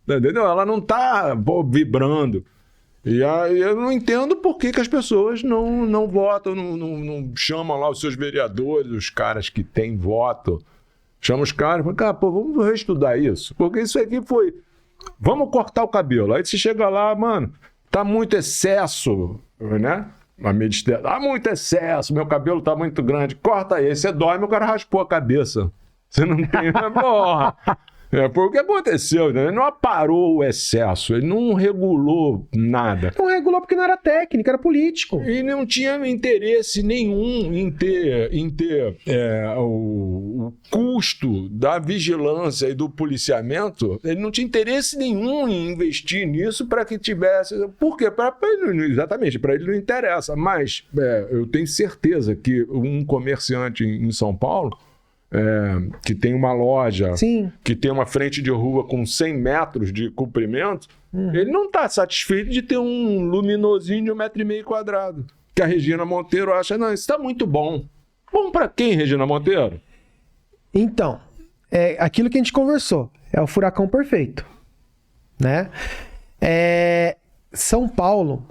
Entendeu? Ela não tá vibrando. E aí eu não entendo por que as pessoas não votam, não chamam lá os seus vereadores, os caras que têm voto. Chamam os caras e falam, cara, vamos reestudar isso. Porque isso aqui foi... Vamos cortar o cabelo. Aí você chega lá, mano, tá muito excesso, né? A mídia externa, muito excesso, meu cabelo tá muito grande, corta aí. Aí você dorme, o cara raspou a cabeça. Você não tem... Porra! Foi o que aconteceu, né? Ele não aparou o excesso, ele não regulou nada. Não regulou porque não era técnico, era político. E não tinha interesse nenhum em ter o custo da vigilância e do policiamento. Ele não tinha interesse nenhum em investir nisso para que tivesse... Por quê? Exatamente, para ele não interessa. Mas eu tenho certeza que um comerciante em São Paulo... que tem uma loja, Sim. que tem uma frente de rua com 100 metros de comprimento, ele não está satisfeito de ter um luminosinho de 1,5 m quadrado. Que a Regina Monteiro acha, não, isso está muito bom. Bom para quem, Regina Monteiro? Então, é aquilo que a gente conversou. É o furacão perfeito. Né? São Paulo,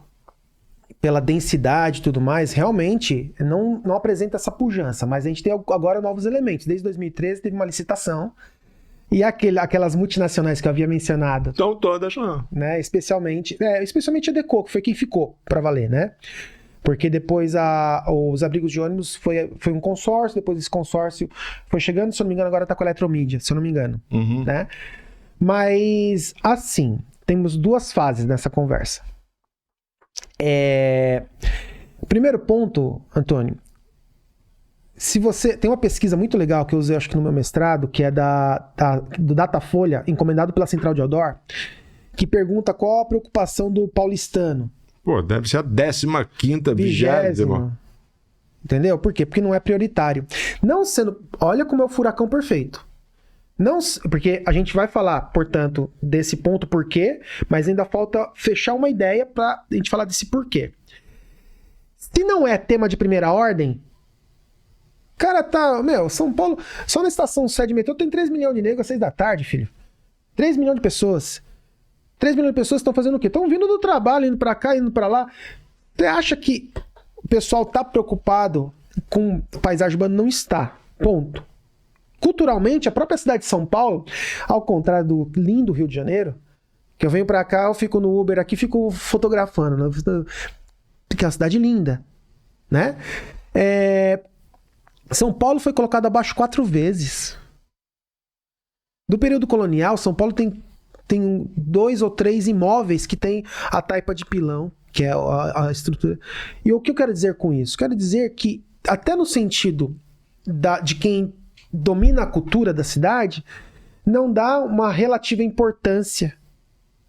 pela densidade e tudo mais, realmente não apresenta essa pujança, mas a gente tem agora novos elementos. Desde 2013 teve uma licitação e aquelas multinacionais que eu havia mencionado. Estão todas lá. Né? Especialmente a Deco, que foi quem ficou para valer, né? Porque depois os abrigos de ônibus foi um consórcio, depois esse consórcio foi chegando, se eu não me engano, agora está com a Eletromídia, se eu não me engano. Né? Mas, assim, temos duas fases nessa conversa. Primeiro ponto, Antônio, se você tem uma pesquisa muito legal que eu usei, acho que no meu mestrado, que é do Datafolha, encomendado pela Central de Outdoor, que pergunta qual a preocupação do paulistano. Pô, deve ser a 15ª, 20ª. Entendeu? Por quê? Porque não é prioritário. Não sendo... Olha como é o furacão perfeito. Não, porque a gente vai falar, portanto, desse ponto porquê, mas ainda falta fechar uma ideia pra gente falar desse porquê. Se não é tema de primeira ordem, cara, São Paulo, só na estação Sé de metrô tem 3 milhões de negros às 6 da tarde, filho. 3 milhões de pessoas. 3 milhões de pessoas estão fazendo o quê? Estão vindo do trabalho, indo pra cá, indo pra lá. Você acha que o pessoal tá preocupado com paisagem urbana? Não está. Ponto. Culturalmente, a própria cidade de São Paulo, ao contrário do lindo Rio de Janeiro, que eu venho pra cá, eu fico no Uber aqui, fico fotografando, né? Porque é uma cidade linda, né? São Paulo foi colocado abaixo 4 vezes. Do período colonial, São Paulo tem 2 ou 3 imóveis que tem a taipa de pilão, que é a estrutura. E o que eu quero dizer com isso? Quero dizer que, até no sentido de quem domina a cultura da cidade, não dá uma relativa importância,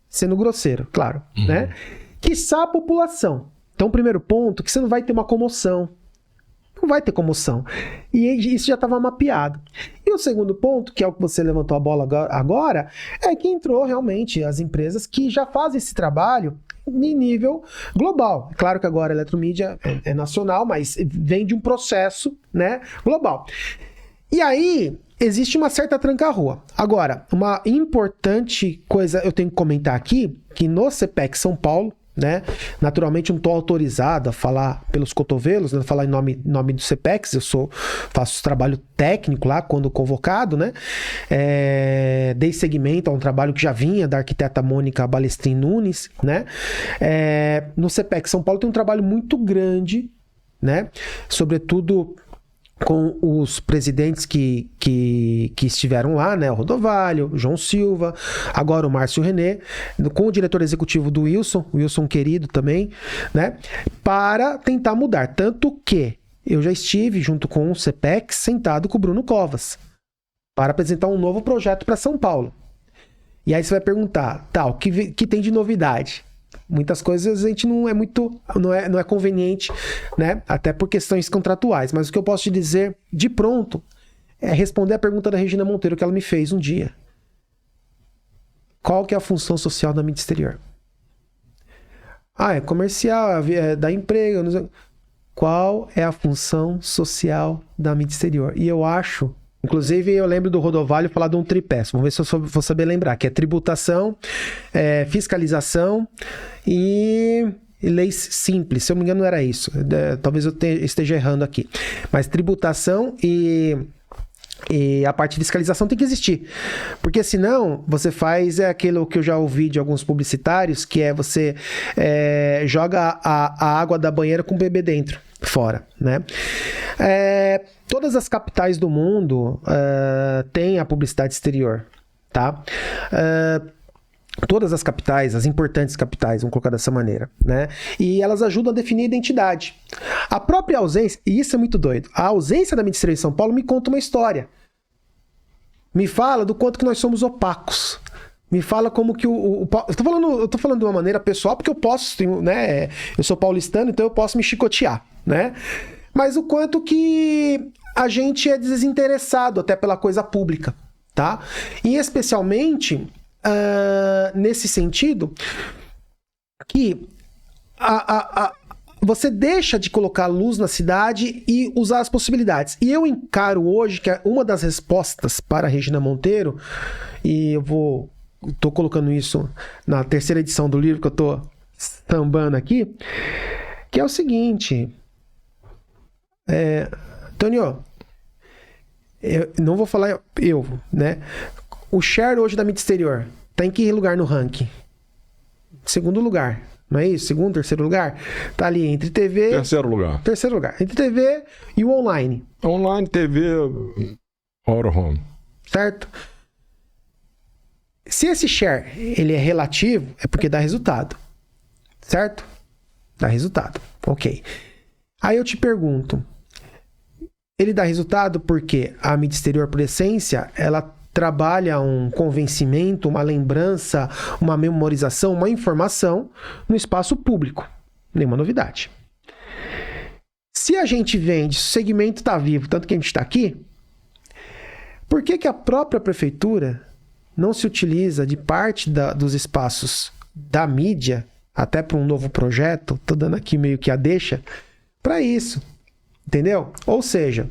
sendo grosseiro, claro, né? Quiçá a população. Então, primeiro ponto, que você não vai ter uma comoção. Não vai ter comoção. E isso já estava mapeado. E o segundo ponto, que é o que você levantou a bola agora, é que entrou realmente as empresas que já fazem esse trabalho em nível global. Claro que agora a Eletromídia é nacional, mas vem de um processo, né, global. E aí, existe uma certa tranca-rua. Agora, uma importante coisa eu tenho que comentar aqui, que no CPEC São Paulo, né, naturalmente eu não estou autorizado a falar pelos cotovelos, né, falar em nome do CPEX, faço trabalho técnico lá quando convocado, né, dei seguimento a um trabalho que já vinha da arquiteta Mônica Balestrin Nunes, né, no CPEX São Paulo tem um trabalho muito grande, né, sobretudo com os presidentes que estiveram lá, né? O Rodovalho, o João Silva, agora o Márcio René, com o diretor executivo do Wilson querido também, né? Para tentar mudar. Tanto que eu já estive junto com o CPEX sentado com o Bruno Covas para apresentar um novo projeto para São Paulo. E aí você vai perguntar, o que tem de novidade? Muitas coisas a gente não é conveniente, né? Até por questões contratuais. Mas o que eu posso te dizer de pronto é responder a pergunta da Regina Monteiro que ela me fez um dia. Qual que é a função social da mídia exterior? É comercial, dá emprego. Não sei. Qual é a função social da mídia exterior? E eu acho... Inclusive, eu lembro do Rodovalho falar de um tripé. Vamos ver se eu vou saber lembrar. Que é tributação, fiscalização e leis simples. Se eu não me engano, não era isso. Talvez eu esteja errando aqui. Mas tributação e a parte de fiscalização tem que existir. Porque senão, você faz aquilo que eu já ouvi de alguns publicitários, que é você joga a água da banheira com o bebê dentro. fora, né? Todas as capitais do mundo têm a publicidade exterior, tá? Todas as capitais, as importantes capitais, vamos colocar dessa maneira, né? E elas ajudam a definir a identidade. A própria ausência, e isso é muito doido, a ausência da mídia exterior em São Paulo me conta uma história. Me fala do quanto que nós somos opacos. Me fala como que eu tô falando de uma maneira pessoal, porque eu posso, né? Eu sou paulistano, então eu posso me chicotear, né? Mas o quanto que a gente é desinteressado até pela coisa pública, tá? E especialmente nesse sentido que você deixa de colocar luz na cidade e usar as possibilidades. E eu encaro hoje que uma das respostas para a Regina Monteiro, e eu tô colocando isso na terceira edição do livro que eu tô sambando aqui, que é o seguinte, Antônio, eu não vou falar né? O share hoje da mídia exterior tá em que lugar no ranking? Segundo lugar, não é isso? Segundo, terceiro lugar? Tá ali entre TV... Terceiro lugar. Terceiro lugar. Entre TV e o online. Online, TV, out of home. Certo? Se esse share ele é relativo, é porque dá resultado. Certo? Dá resultado. Ok. Aí eu te pergunto, ele dá resultado porque a mídia exterior, por essência, ela trabalha um convencimento, uma lembrança, uma memorização, uma informação no espaço público. Nenhuma novidade. Se a gente vende, se o segmento está vivo, tanto que a gente está aqui, por que a própria prefeitura não se utiliza de parte dos espaços da mídia, até para um novo projeto, estou dando aqui meio que a deixa, para isso. Entendeu? Ou seja,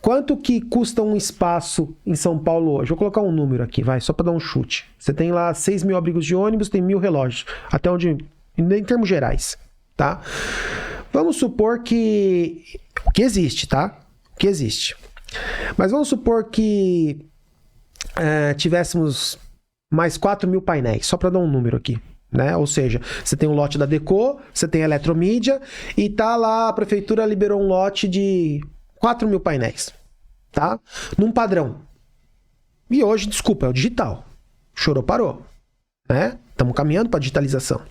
quanto que custa um espaço em São Paulo hoje? Vou colocar um número aqui, vai, só para dar um chute. Você tem lá 6 mil abrigos de ônibus, tem 1.000 relógios. Até onde... Em termos gerais, tá? Vamos supor que... O que existe, tá? O que existe. Mas vamos supor que tivéssemos mais 4.000 painéis, só para dar um número aqui. Né? Ou seja, você tem um lote da Deco, você tem a Eletromídia e tá lá, a prefeitura liberou um lote de 4.000 painéis, tá? Num padrão. E hoje, desculpa, é o digital. Chorou, parou. Né? Estamos caminhando para a digitalização.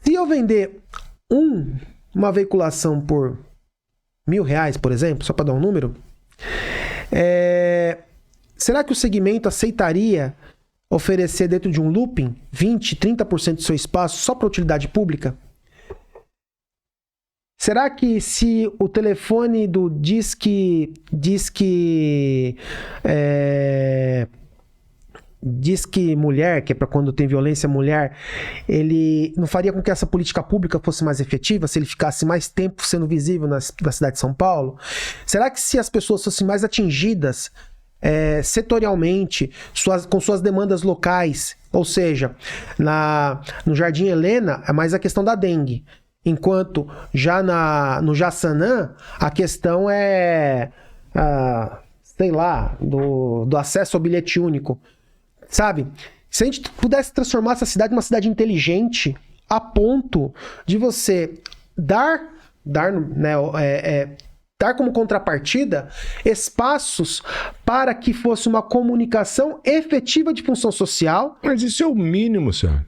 Se eu vender uma veiculação por R$1.000, por exemplo, só para dar um número, será que o segmento aceitaria oferecer dentro de um looping 20%, 30% do seu espaço só para utilidade pública? Será que se o telefone do Disque Mulher, que é para quando tem violência mulher, ele não faria com que essa política pública fosse mais efetiva se ele ficasse mais tempo sendo visível na cidade de São Paulo? Será que se as pessoas fossem mais atingidas setorialmente, com suas demandas locais, ou seja, no Jardim Helena é mais a questão da dengue, enquanto já no Jaçanã a questão sei lá, do acesso ao bilhete único, sabe? Se a gente pudesse transformar essa cidade numa cidade inteligente, a ponto de você dar como contrapartida espaços para que fosse uma comunicação efetiva de função social. Mas isso é o mínimo, Sérgio.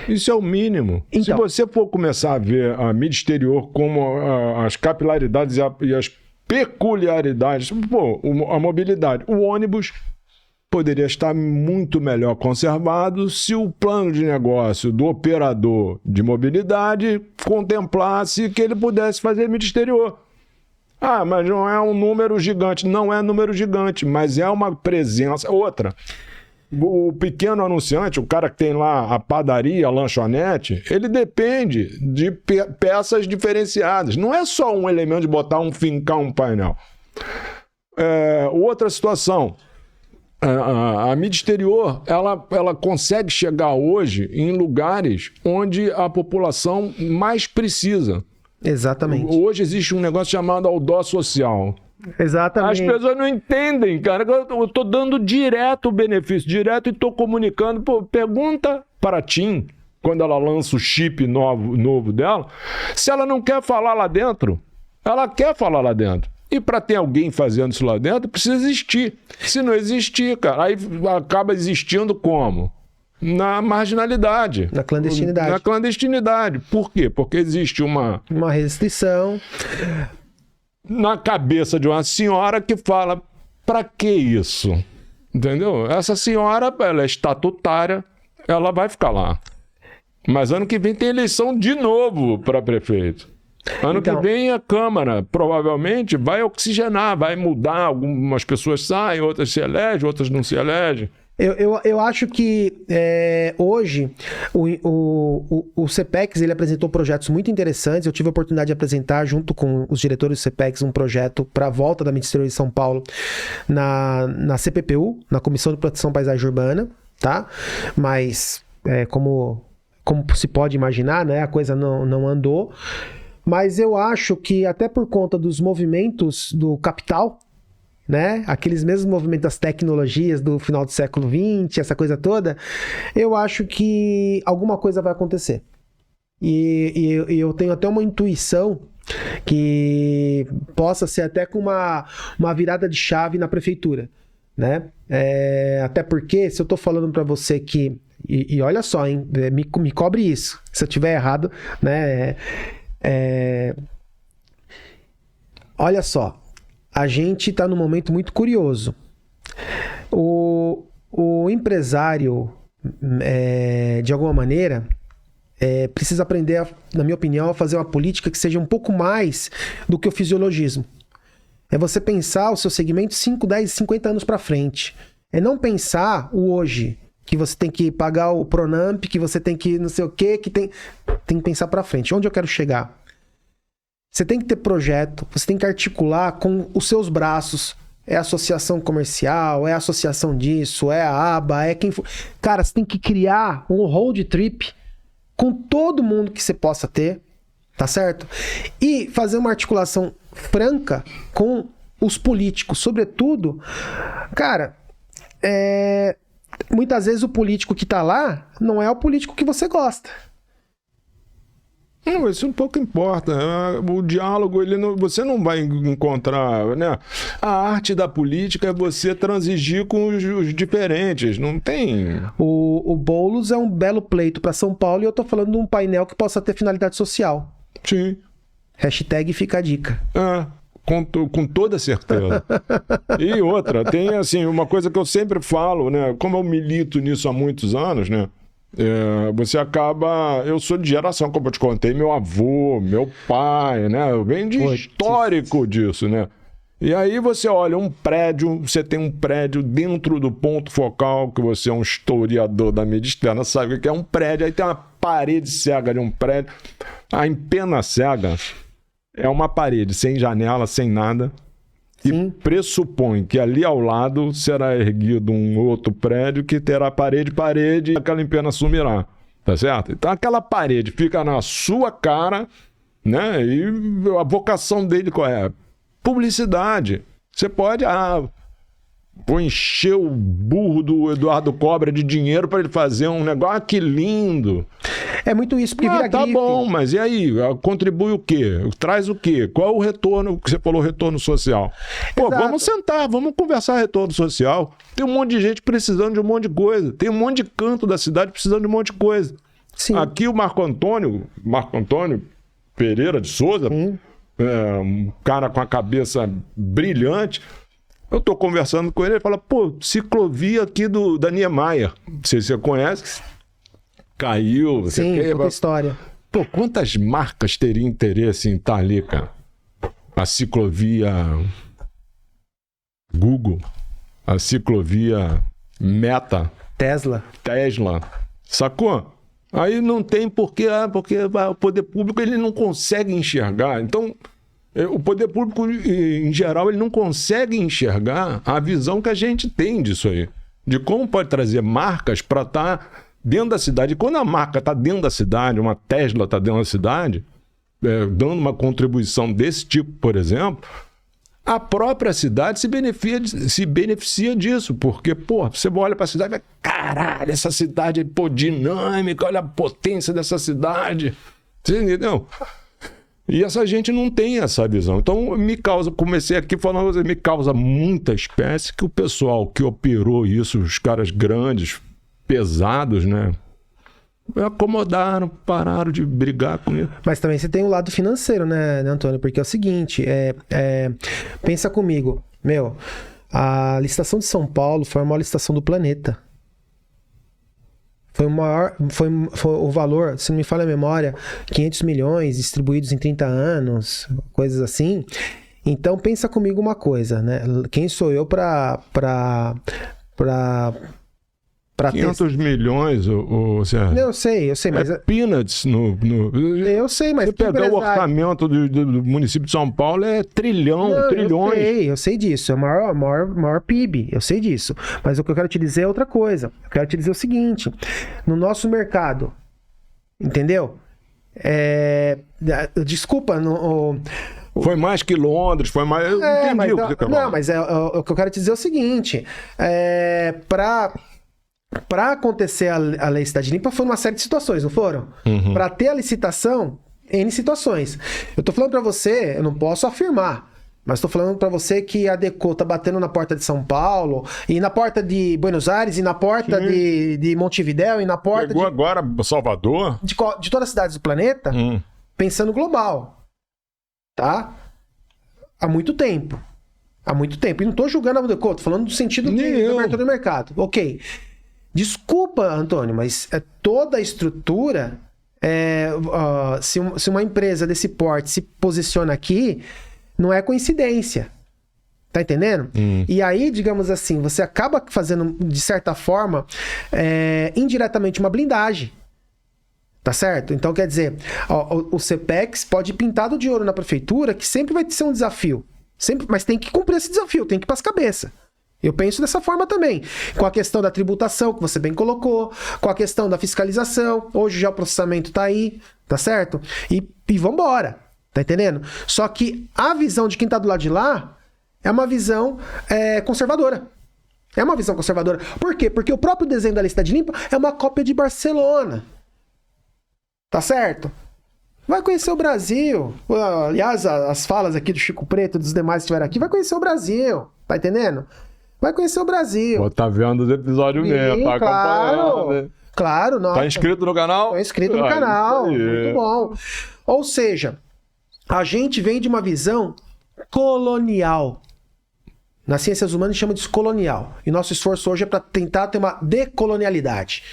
Isso é o mínimo. Então, se você for começar a ver a mídia exterior como as capilaridades e as peculiaridades, a mobilidade, o ônibus poderia estar muito melhor conservado se o plano de negócio do operador de mobilidade contemplasse que ele pudesse fazer mídia exterior. Ah, mas não é um número gigante. Não é número gigante, mas é uma presença. Outra, o pequeno anunciante, o cara que tem lá a padaria, a lanchonete, ele depende de peças diferenciadas. Não é só um elemento de fincar um painel. Outra situação, a mídia exterior, ela consegue chegar hoje em lugares onde a população mais precisa. Exatamente. Hoje existe um negócio chamado outdoor social. Exatamente. As pessoas não entendem, cara. Eu estou dando direto o benefício, direto, e estou comunicando. Pô, pergunta para TIM, quando ela lança o chip novo dela, se ela não quer falar lá dentro, ela quer falar lá dentro. E para ter alguém fazendo isso lá dentro, precisa existir. Se não existir, cara, aí acaba existindo como? Na marginalidade. Na clandestinidade. Na clandestinidade. Por quê? Porque existe uma restrição na cabeça de uma senhora que fala, para que isso? Entendeu? Essa senhora, ela é estatutária, ela vai ficar lá. Mas ano que vem tem eleição de novo para prefeito. Ano que vem a Câmara provavelmente vai oxigenar, vai mudar. Algumas pessoas saem, outras se elegem, outras não se elegem. Eu acho que hoje o CPEX ele apresentou projetos muito interessantes. Eu tive a oportunidade de apresentar junto com os diretores do CPEX um projeto para a volta da Ministério de São Paulo na CPPU, na Comissão de Proteção à Paisagem Urbana, tá? Mas como se pode imaginar, né, a coisa não andou. Mas eu acho que até por conta dos movimentos do capital, né? Aqueles mesmos movimentos das tecnologias do final do século XX, essa coisa toda, eu acho que alguma coisa vai acontecer. E eu tenho até uma intuição que possa ser até com uma virada de chave na prefeitura, né? Até porque, se eu tô falando para você que... E olha só, hein? Me cobre isso. Se eu tiver errado, né? Olha só. A gente está num momento muito curioso. O empresário, de alguma maneira, precisa aprender, na minha opinião, a fazer uma política que seja um pouco mais do que o fisiologismo. É você pensar o seu segmento 5, 10, 50 anos para frente. É não pensar o hoje, que você tem que pagar o Pronamp, que você tem que não sei o quê, que tem que pensar para frente. Onde eu quero chegar? Você tem que ter projeto, você tem que articular com os seus braços. É associação comercial, é associação disso, é a aba, é quem for. Cara, você tem que criar um road trip com todo mundo que você possa ter, tá certo? E fazer uma articulação franca com os políticos. Sobretudo, cara, muitas vezes o político que tá lá não é o político que você gosta. Não, isso um pouco importa. O diálogo, você não vai encontrar, né? A arte da política é você transigir com os diferentes, não tem... O Boulos é um belo pleito para São Paulo e eu tô falando de um painel que possa ter finalidade social. Sim. Hashtag fica a dica. Com toda certeza. E outra, tem assim, uma coisa que eu sempre falo, né? Como eu milito nisso há muitos anos, né? Você acaba... Eu sou de geração, como eu te contei, meu avô, meu pai, né? Eu venho de histórico disso, né? E aí você olha um prédio, você tem um prédio dentro do ponto focal, que você é um historiador da mídia externa, sabe o que é um prédio, aí tem uma parede cega de um prédio. A empena cega é uma parede sem janela, sem nada. Sim. E pressupõe que ali ao lado será erguido um outro prédio que terá parede, e aquela empena sumirá, tá certo? Então aquela parede fica na sua cara, né? E a vocação dele qual é? Publicidade. Você pode, vou encher o burro do Eduardo Cobra de dinheiro para ele fazer um negócio, que lindo. É muito isso, porque vira tá grife. Bom, mas e aí? Contribui o quê? Traz o quê? Qual é o retorno que você falou, retorno social? Pô, Exato. Vamos sentar, vamos conversar retorno social. Tem um monte de gente precisando de um monte de coisa. Tem um monte de canto da cidade precisando de um monte de coisa. Sim. Aqui o Marco Antônio Pereira de Souza, um cara com a cabeça brilhante. Eu tô conversando com ele, ele fala, pô, ciclovia aqui da Niemeyer. Não sei se você conhece. Caiu. Sim, outra história. Pô, quantas marcas teriam interesse em estar ali, cara? A ciclovia Google, a ciclovia Meta, Tesla, sacou? Aí não tem porque o poder público ele não consegue enxergar. Então, o poder público, em geral, ele não consegue enxergar a visão que a gente tem disso aí. De como pode trazer marcas para estar dentro da cidade. E quando a marca está dentro da cidade, uma Tesla está dentro da cidade, dando uma contribuição desse tipo, por exemplo, a própria cidade se beneficia disso, porque, pô, você olha para a cidade e vai, caralho, essa cidade é, pô, dinâmica, olha a potência dessa cidade. Você entendeu? E essa gente não tem essa visão. Então, comecei aqui falando, me causa muita espécie que o pessoal que operou isso, os caras grandes, pesados, né? Acomodaram, pararam de brigar com isso. Mas também você tem o lado financeiro, né, Antônio? Porque é o seguinte, pensa comigo, a licitação de São Paulo foi a maior licitação do planeta. Foi o valor, se não me falha a memória, 500 milhões distribuídos em 30 anos, coisas assim. Então pensa comigo uma coisa, né? Quem sou eu para 500 milhões, Sérgio. Eu sei, mas... peanuts Eu sei, mas... Se pegar o orçamento do município de São Paulo, é trilhões. Eu sei disso, é o maior PIB, eu sei disso. Mas o que eu quero te dizer é outra coisa. Eu quero te dizer o seguinte, no nosso mercado, entendeu? Desculpa, foi mais que Londres, foi mais... Eu entendi o que você quer falar. Não, mas o que eu quero te dizer é o seguinte, para acontecer a lei Cidade Limpa foi uma série de situações, não foram? Uhum. Para ter a licitação, N situações. Eu tô falando para você, eu não posso afirmar, mas tô falando para você que a Deco tá batendo na porta de São Paulo, e na porta de Buenos Aires, e na porta de Montevidéu, e na porta Chegou agora Salvador? De todas as cidades do planeta, pensando global. Tá? Há muito tempo. E não tô julgando a Deco, tô falando do sentido de abertura do mercado. Ok. Desculpa, Antônio, mas toda a estrutura, se uma empresa desse porte se posiciona aqui, não é coincidência. Tá entendendo? E aí, digamos assim, você acaba fazendo, de certa forma, indiretamente uma blindagem. Tá certo? Então, quer dizer, o CPEX pode ir pintado de ouro na prefeitura, que sempre vai ser um desafio. Mas tem que cumprir esse desafio, tem que ir para as cabeças. Eu penso dessa forma também. Com a questão da tributação, que você bem colocou, com a questão da fiscalização, hoje já o processamento tá aí, tá certo? E vambora, tá entendendo? Só que a visão de quem tá do lado de lá é uma visão conservadora. É uma visão conservadora. Por quê? Porque o próprio desenho da Cidade Limpa é uma cópia de Barcelona. Tá certo? Vai conhecer o Brasil. Aliás, as falas aqui do Chico Preto e dos demais que estiveram aqui, vai conhecer o Brasil. Tá entendendo? Vai conhecer o Brasil. Pô, tá vendo os episódios mesmo, tá acompanhando, né? Claro, nossa. Tá inscrito no canal? Tô inscrito no canal, muito bom. Ou seja, a gente vem de uma visão colonial. Nas ciências humanas chama de colonial. E nosso esforço hoje é para tentar ter uma decolonialidade.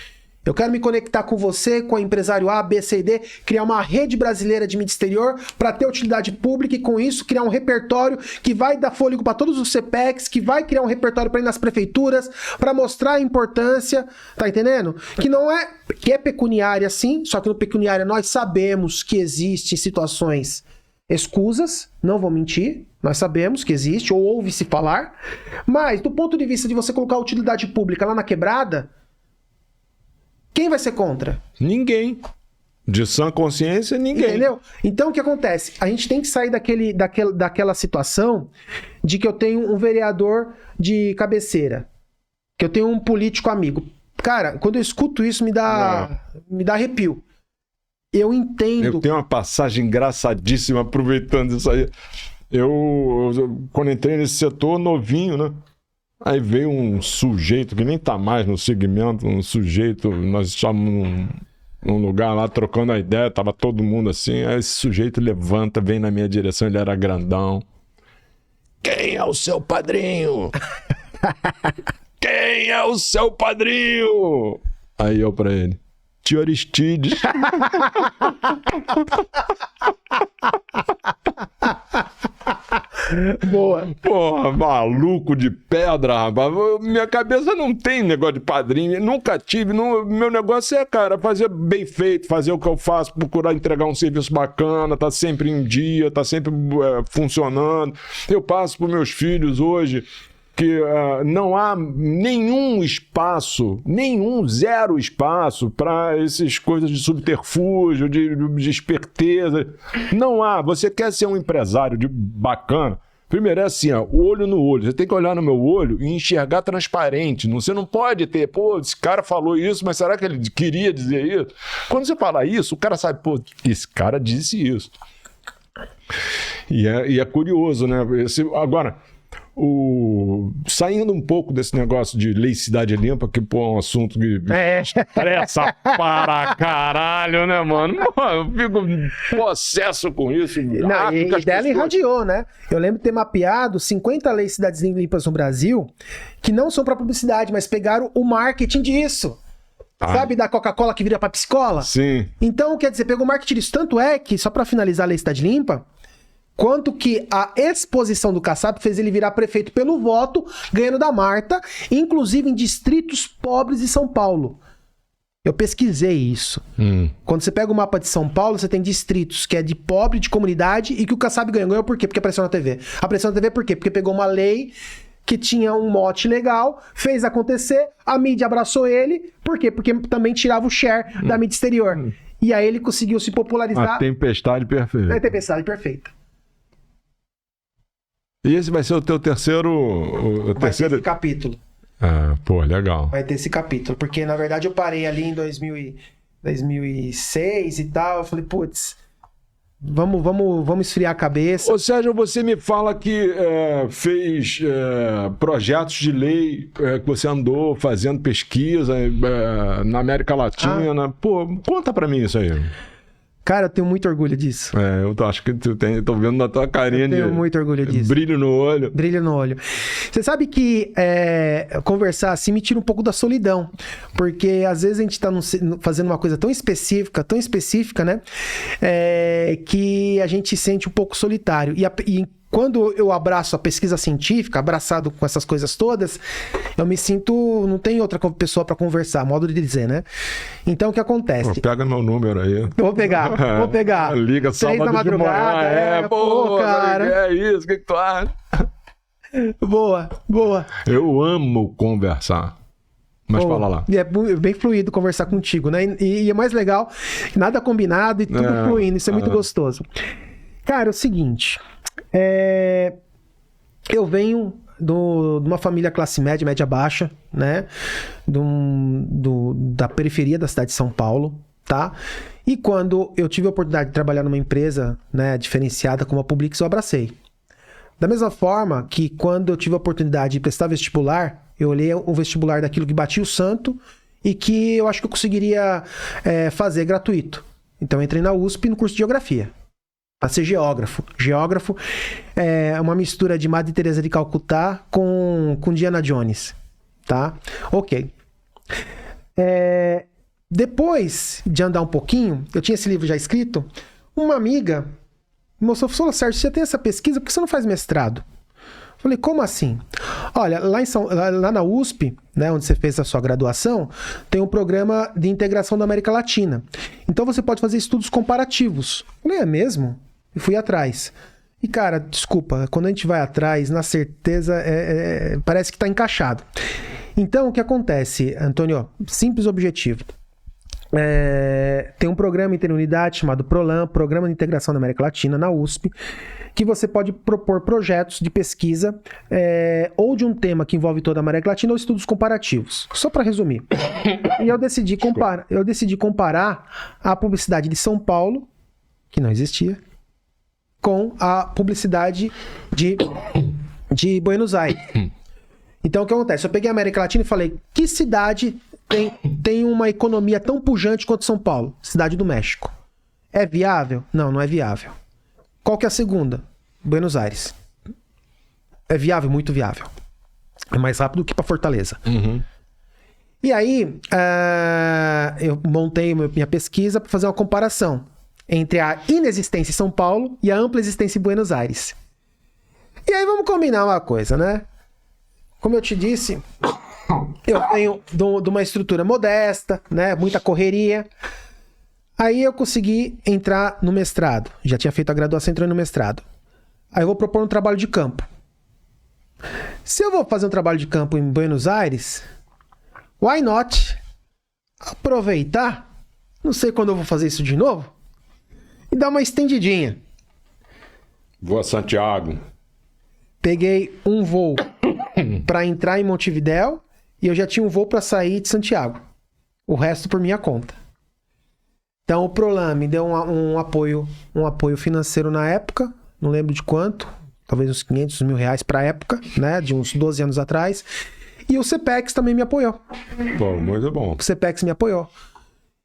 Eu quero me conectar com você, com o empresário A, B, C e D, criar uma rede brasileira de mídia exterior para ter utilidade pública e com isso criar um repertório que vai dar fôlego para todos os CPECs, que vai criar um repertório para ir nas prefeituras, para mostrar a importância, tá entendendo? Que é pecuniária sim, só que no pecuniária nós sabemos que existem situações escusas, não vou mentir, nós sabemos que existe, ou ouve-se falar, mas do ponto de vista de você colocar a utilidade pública lá na quebrada, quem vai ser contra? Ninguém. De sã consciência, ninguém. Entendeu? Então, o que acontece? A gente tem que sair daquela situação de que eu tenho um vereador de cabeceira, que eu tenho um político amigo. Cara, quando eu escuto isso, me dá arrepio. Eu entendo... Eu tenho uma passagem engraçadíssima aproveitando isso aí. Eu quando entrei nesse setor, novinho, né? Aí veio um sujeito que nem tá mais no segmento, nós estávamos num lugar lá trocando a ideia, tava todo mundo assim, aí esse sujeito levanta, vem na minha direção, ele era grandão. Quem é o seu padrinho? Quem é o seu padrinho? Aí eu pra ele, tio Aristides. Boa. Porra, maluco de pedra, rapaz. Minha cabeça não tem negócio de padrinho. Nunca tive. Meu negócio é, cara, fazer bem feito, fazer o que eu faço, procurar entregar um serviço bacana, tá sempre em dia, tá sempre funcionando. Eu passo pros meus filhos hoje que não há nenhum espaço, zero espaço para essas coisas de subterfúgio, de esperteza. Não há. Você quer ser um empresário bacana, Primeiro é assim, ó, olho no olho. Você tem que olhar no meu olho e enxergar transparente. Você não pode ter, pô, esse cara falou isso, mas será que ele queria dizer isso? Quando você fala isso, o cara sabe, pô, esse cara disse isso. E é curioso, né? Agora, saindo um pouco desse negócio de lei Cidade Limpa, que pô, é um assunto que estressa para caralho, né, mano? Eu fico possesso com isso. Não, e dela irradiou, né? Eu lembro de ter mapeado 50 leis Cidades Limpas no Brasil que não são para publicidade, mas pegaram o marketing disso. Sabe da Coca-Cola que vira pra Pepsi-Cola? Sim. Então, quer dizer, pegou o marketing disso. Tanto é que, só pra finalizar a lei Cidade Limpa, quanto que a exposição do Kassab fez ele virar prefeito pelo voto, ganhando da Marta, inclusive em distritos pobres de São Paulo. Eu pesquisei isso. Quando você pega o mapa de São Paulo, você tem distritos que é de pobre, de comunidade, e que o Kassab ganhou. Ganhou por quê? Porque apareceu na TV. Apareceu na TV por quê? Porque pegou uma lei que tinha um mote legal, fez acontecer, a mídia abraçou ele. Por quê? Porque também tirava o share da mídia exterior. E aí ele conseguiu se popularizar. A tempestade perfeita. A tempestade perfeita. E esse vai ser o teu terceiro... Vai ter esse capítulo. Ah, pô, legal. Vai ter esse capítulo. Porque, na verdade, eu parei ali em 2006 e tal. Eu falei, putz... Vamos esfriar a cabeça. Ô Sérgio, você me fala que fez projetos de lei, que você andou fazendo pesquisa na América Latina. Pô, conta pra mim isso aí. Cara, eu tenho muito orgulho disso. Eu acho que tô vendo na tua carinha eu tenho muito orgulho disso. Brilho no olho. Brilho no olho. Você sabe que conversar assim me tira um pouco da solidão. Porque às vezes a gente tá fazendo uma coisa tão específica, né? Que a gente se sente um pouco solitário. E quando eu abraço a pesquisa científica, abraçado com essas coisas todas, eu me sinto... Não tem outra pessoa para conversar, modo de dizer, né? Então, o que acontece? Pô, pega meu número aí. Vou pegar. Liga sábado 3 da madrugada. Pô, cara. É isso, o que tu acha? Boa. Eu amo conversar. Mas fala lá. E é bem fluido conversar contigo, né? E é mais legal, nada combinado e tudo fluindo. Isso é muito gostoso. Cara, é o seguinte... eu venho de uma família classe média, média baixa, né? Da periferia da cidade de São Paulo, tá? E quando eu tive a oportunidade de trabalhar numa empresa, né, diferenciada como a Publix, eu abracei. Da mesma forma que quando eu tive a oportunidade de prestar vestibular, eu olhei o vestibular daquilo que batia o santo e que eu acho que eu conseguiria fazer gratuito. Então eu entrei na USP no curso de Geografia. Para ser geógrafo. Geógrafo é uma mistura de Madre Teresa de Calcutá com Diana Jones. Tá? Ok. Depois de andar um pouquinho, eu tinha esse livro já escrito, uma amiga me mostrou, falou, Sérgio, você tem essa pesquisa, por que você não faz mestrado? Eu falei, como assim? Olha, lá na USP, né, onde você fez a sua graduação, tem um programa de integração da América Latina. Então você pode fazer estudos comparativos. Eu falei, é mesmo? E fui atrás. E, cara, desculpa, quando a gente vai atrás, na certeza, parece que está encaixado. Então, o que acontece, Antônio? Simples objetivo. Tem um programa interunidade chamado PROLAN, Programa de Integração da América Latina, na USP, que você pode propor projetos de pesquisa ou de um tema que envolve toda a América Latina ou estudos comparativos. Só para resumir. E eu decidi comparar a publicidade de São Paulo, que não existia, com a publicidade de Buenos Aires. Então, o que acontece? Eu peguei a América Latina e falei, que cidade tem uma economia tão pujante quanto São Paulo? Cidade do México. É viável? Não, não é viável. Qual que é a segunda? Buenos Aires. É viável? Muito viável. É mais rápido que para Fortaleza. Uhum. E aí, eu montei minha pesquisa para fazer uma comparação entre a inexistência em São Paulo e a ampla existência em Buenos Aires. E aí vamos combinar uma coisa, né? Como eu te disse, eu venho de uma estrutura modesta, né? Muita correria. Aí eu consegui entrar no mestrado. Já tinha feito a graduação, entrei no mestrado. Aí eu vou propor um trabalho de campo. Se eu vou fazer um trabalho de campo em Buenos Aires, why not aproveitar, não sei quando eu vou fazer isso de novo, e dar uma estendidinha. Vou a Santiago. peguei um voo para entrar em Montevidéu e eu já tinha um voo para sair de Santiago. O resto por minha conta. Então o Prolan me deu um apoio financeiro na época, não lembro de quanto, talvez uns 500 mil reais para a época, né, de uns 12 anos atrás. E o CPEX também me apoiou. Pô, muito bom. O CPEX me apoiou.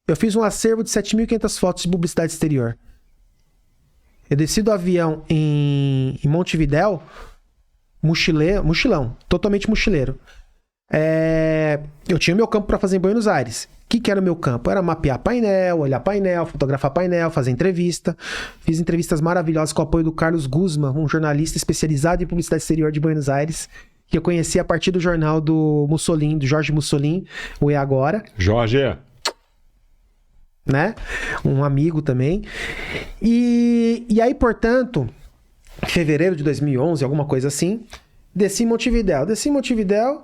Eu fiz um acervo de 7.500 fotos de publicidade exterior. Eu desci do avião em Montevidéu, mochilão, totalmente mochileiro. Eu tinha meu campo para fazer em Buenos Aires. O que era o meu campo? Era mapear painel, olhar painel, fotografar painel, fazer entrevista. Fiz entrevistas maravilhosas com o apoio do Carlos Guzman, um jornalista especializado em publicidade exterior de Buenos Aires, que eu conheci a partir do jornal do Mussolini, do Jorge Mussolini, o E Agora. Jorge. Né? Um amigo também. E aí, portanto, em fevereiro de 2011, alguma coisa assim, desci em Montevidéu,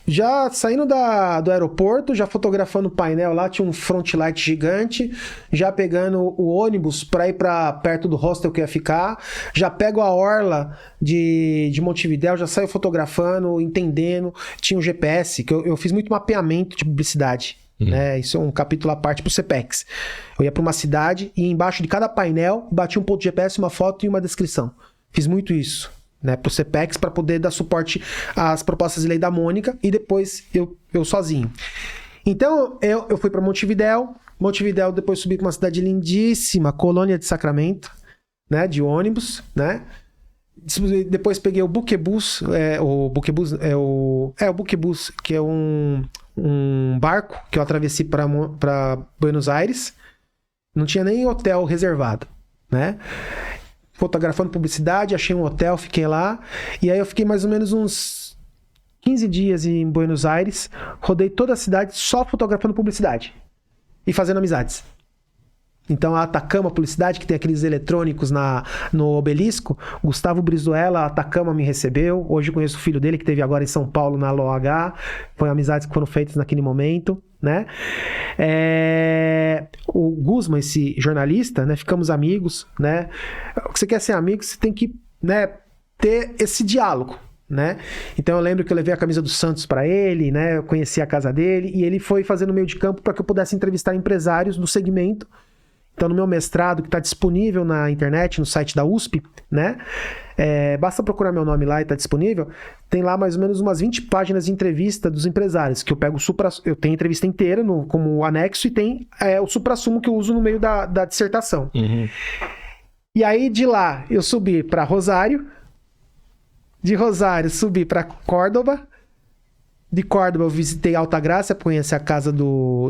já saindo do aeroporto, já fotografando o painel lá, tinha um front light gigante, já pegando o ônibus para ir para perto do hostel que ia ficar, já pego a orla de Montevidéu, já saio fotografando, entendendo, tinha um GPS, que eu fiz muito mapeamento de publicidade. Né? Isso é um capítulo à parte pro CPEX. Eu ia para uma cidade e embaixo de cada painel batia um ponto de GPS, uma foto e uma descrição. Fiz muito isso, né, pro CPEX, para poder dar suporte às propostas de lei da Mônica e depois eu sozinho. Então eu fui para Montevidéu, depois subi para uma cidade lindíssima, Colônia de Sacramento, né, de ônibus, né? Depois peguei o Buquebus, o Buquebus, que é um barco que eu atravessei para Buenos Aires. Não tinha nem hotel reservado, né? Fotografando publicidade, achei um hotel, fiquei lá. E aí eu fiquei mais ou menos uns 15 dias em Buenos Aires. Rodei toda a cidade só fotografando publicidade e fazendo amizades. Então a Atacama Publicidade, que tem aqueles eletrônicos no Obelisco, Gustavo Brizuela, a Atacama me recebeu. Hoje eu conheço o filho dele, que teve agora em São Paulo, na LOH. Foi amizades que foram feitas naquele momento, né? O Guzman, esse jornalista, né? Ficamos amigos, né? Você quer ser amigo, você tem que, né, ter esse diálogo, né? Então eu lembro que eu levei a camisa do Santos para ele, né? Eu conheci a casa dele e ele foi fazendo meio de campo para que eu pudesse entrevistar empresários do segmento. Então, no meu mestrado, que está disponível na internet, no site da USP, né? Basta procurar meu nome lá e está disponível. Tem lá mais ou menos umas 20 páginas de entrevista dos empresários, que eu pego eu tenho a entrevista inteira como anexo e tem o suprassumo que eu uso no meio da dissertação. Uhum. E aí, de lá, eu subi para Rosário. De Rosário, subi para Córdoba. De Córdoba eu visitei Altagracia para conhecer a casa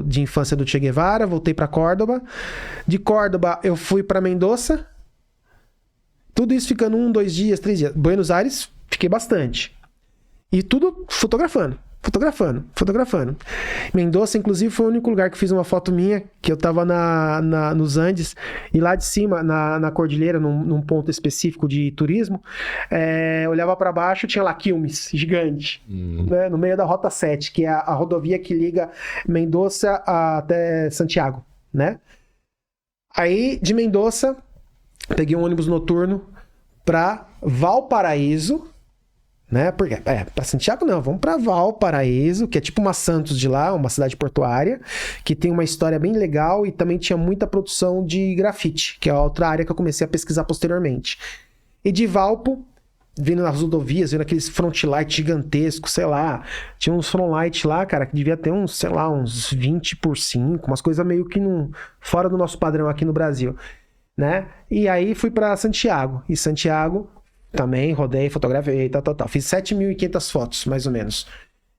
de infância do Che Guevara, voltei para Córdoba. De Córdoba eu fui para Mendoza. Tudo isso ficando 1, 2 dias, 3 dias. Buenos Aires, fiquei bastante. E tudo fotografando. Mendoza, inclusive, foi o único lugar que fiz uma foto minha, que eu tava nos Andes, e lá de cima, na cordilheira, num ponto específico de turismo, olhava para baixo, tinha lá Quilmes, gigante, né, no meio da Rota 7, que é a rodovia que liga Mendoza até Santiago, né? Aí, de Mendoza, peguei um ônibus noturno para Valparaíso, né? Porque para Santiago não, vamos para Valparaíso, que é tipo uma Santos de lá, uma cidade portuária, que tem uma história bem legal e também tinha muita produção de grafite, que é outra área que eu comecei a pesquisar posteriormente. E de Valpo, vindo nas rodovias, vendo aqueles front light gigantescos, sei lá, tinha uns front light lá, cara, que devia ter uns, sei lá, uns 20x5, umas coisas meio que fora do nosso padrão aqui no Brasil, né? E aí fui para Santiago, e Santiago também rodei, fotografei, tal. Fiz 7.500 fotos, mais ou menos.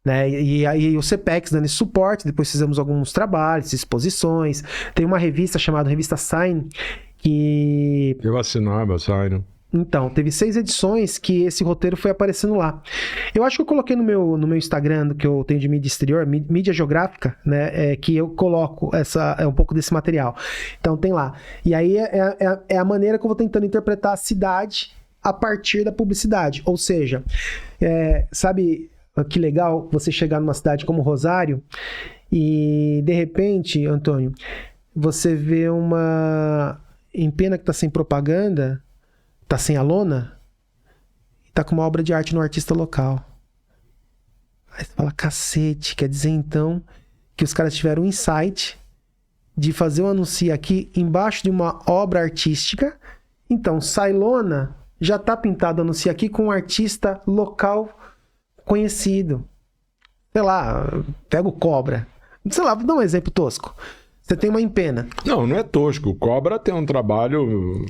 Né? E aí o CPEX dando esse suporte, depois fizemos alguns trabalhos, exposições. Tem uma revista chamada Revista Sign, que... Eu assinava, Sign. Então, teve 6 edições que esse roteiro foi aparecendo lá. Eu acho que eu coloquei no meu Instagram, que eu tenho de mídia exterior, mídia geográfica, né? Que eu coloco um pouco desse material. Então tem lá. E aí é a maneira que eu vou tentando interpretar a cidade a partir da publicidade. Ou seja, sabe que legal você chegar numa cidade como Rosário e, de repente, Antônio, você vê em pena que tá sem propaganda, tá sem a lona, tá com uma obra de arte no artista local. Aí você fala, cacete, quer dizer então que os caras tiveram um insight de fazer um anúncio aqui embaixo de uma obra artística. Então, Sailona já tá pintado o anúncio aqui com um artista local conhecido. Sei lá, pega o Cobra. Sei lá, vou dar um exemplo tosco. Você tem uma empena. Não é tosco. O Cobra tem um trabalho...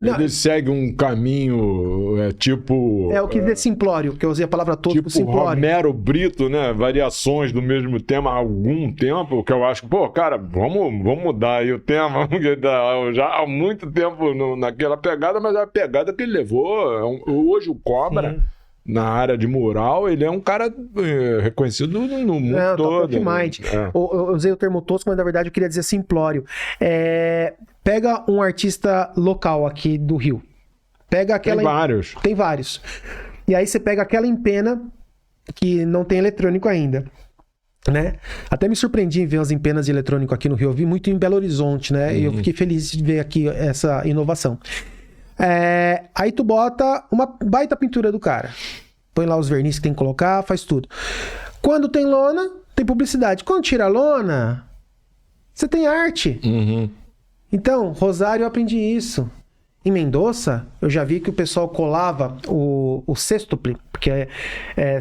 Ele segue um caminho, tipo... É o que dizer simplório, que eu usei a palavra tosco, tipo simplório. Romero Brito, né? Variações do mesmo tema há algum tempo, que eu acho que, cara, vamos mudar aí o tema, já há muito tempo naquela pegada, mas a pegada que ele levou, hoje o Cobra... Sim. Na área de mural, ele é um cara reconhecido no mundo todo. Eu usei o termo tosco, mas na verdade eu queria dizer simplório. Pega um artista local aqui do Rio. Pega aquela... Tem vários. Tem vários. E aí você pega aquela empena que não tem eletrônico ainda. Né? Até me surpreendi em ver as empenas de eletrônico aqui no Rio. Eu vi muito em Belo Horizonte, né? E eu fiquei feliz de ver aqui essa inovação. Aí tu bota uma baita pintura do cara. Põe lá os verniz que tem que colocar, faz tudo. Quando tem lona, tem publicidade. Quando tira a lona, você tem arte. Então, Rosário, eu aprendi isso. Em Mendoza, eu já vi que o pessoal colava o sextuple, porque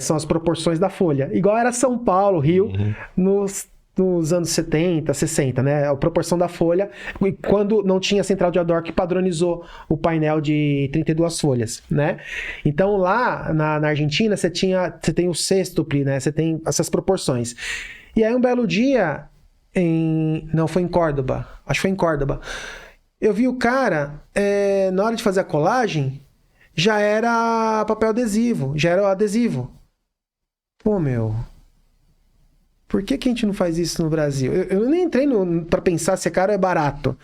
são as proporções da folha. Igual era São Paulo, Rio, nos anos 70, 60, né? A proporção da folha, quando não tinha central de outdoor que padronizou o painel de 32 folhas, né? Então lá na Argentina você tem o sextuple, né? Você tem essas proporções. E aí um belo dia, não, foi em Córdoba, acho que foi em Córdoba, eu vi o cara, na hora de fazer a colagem, já era papel adesivo, já era o adesivo. Pô, meu... Por que a gente não faz isso no Brasil? Eu nem entrei pra pensar se é caro ou é barato.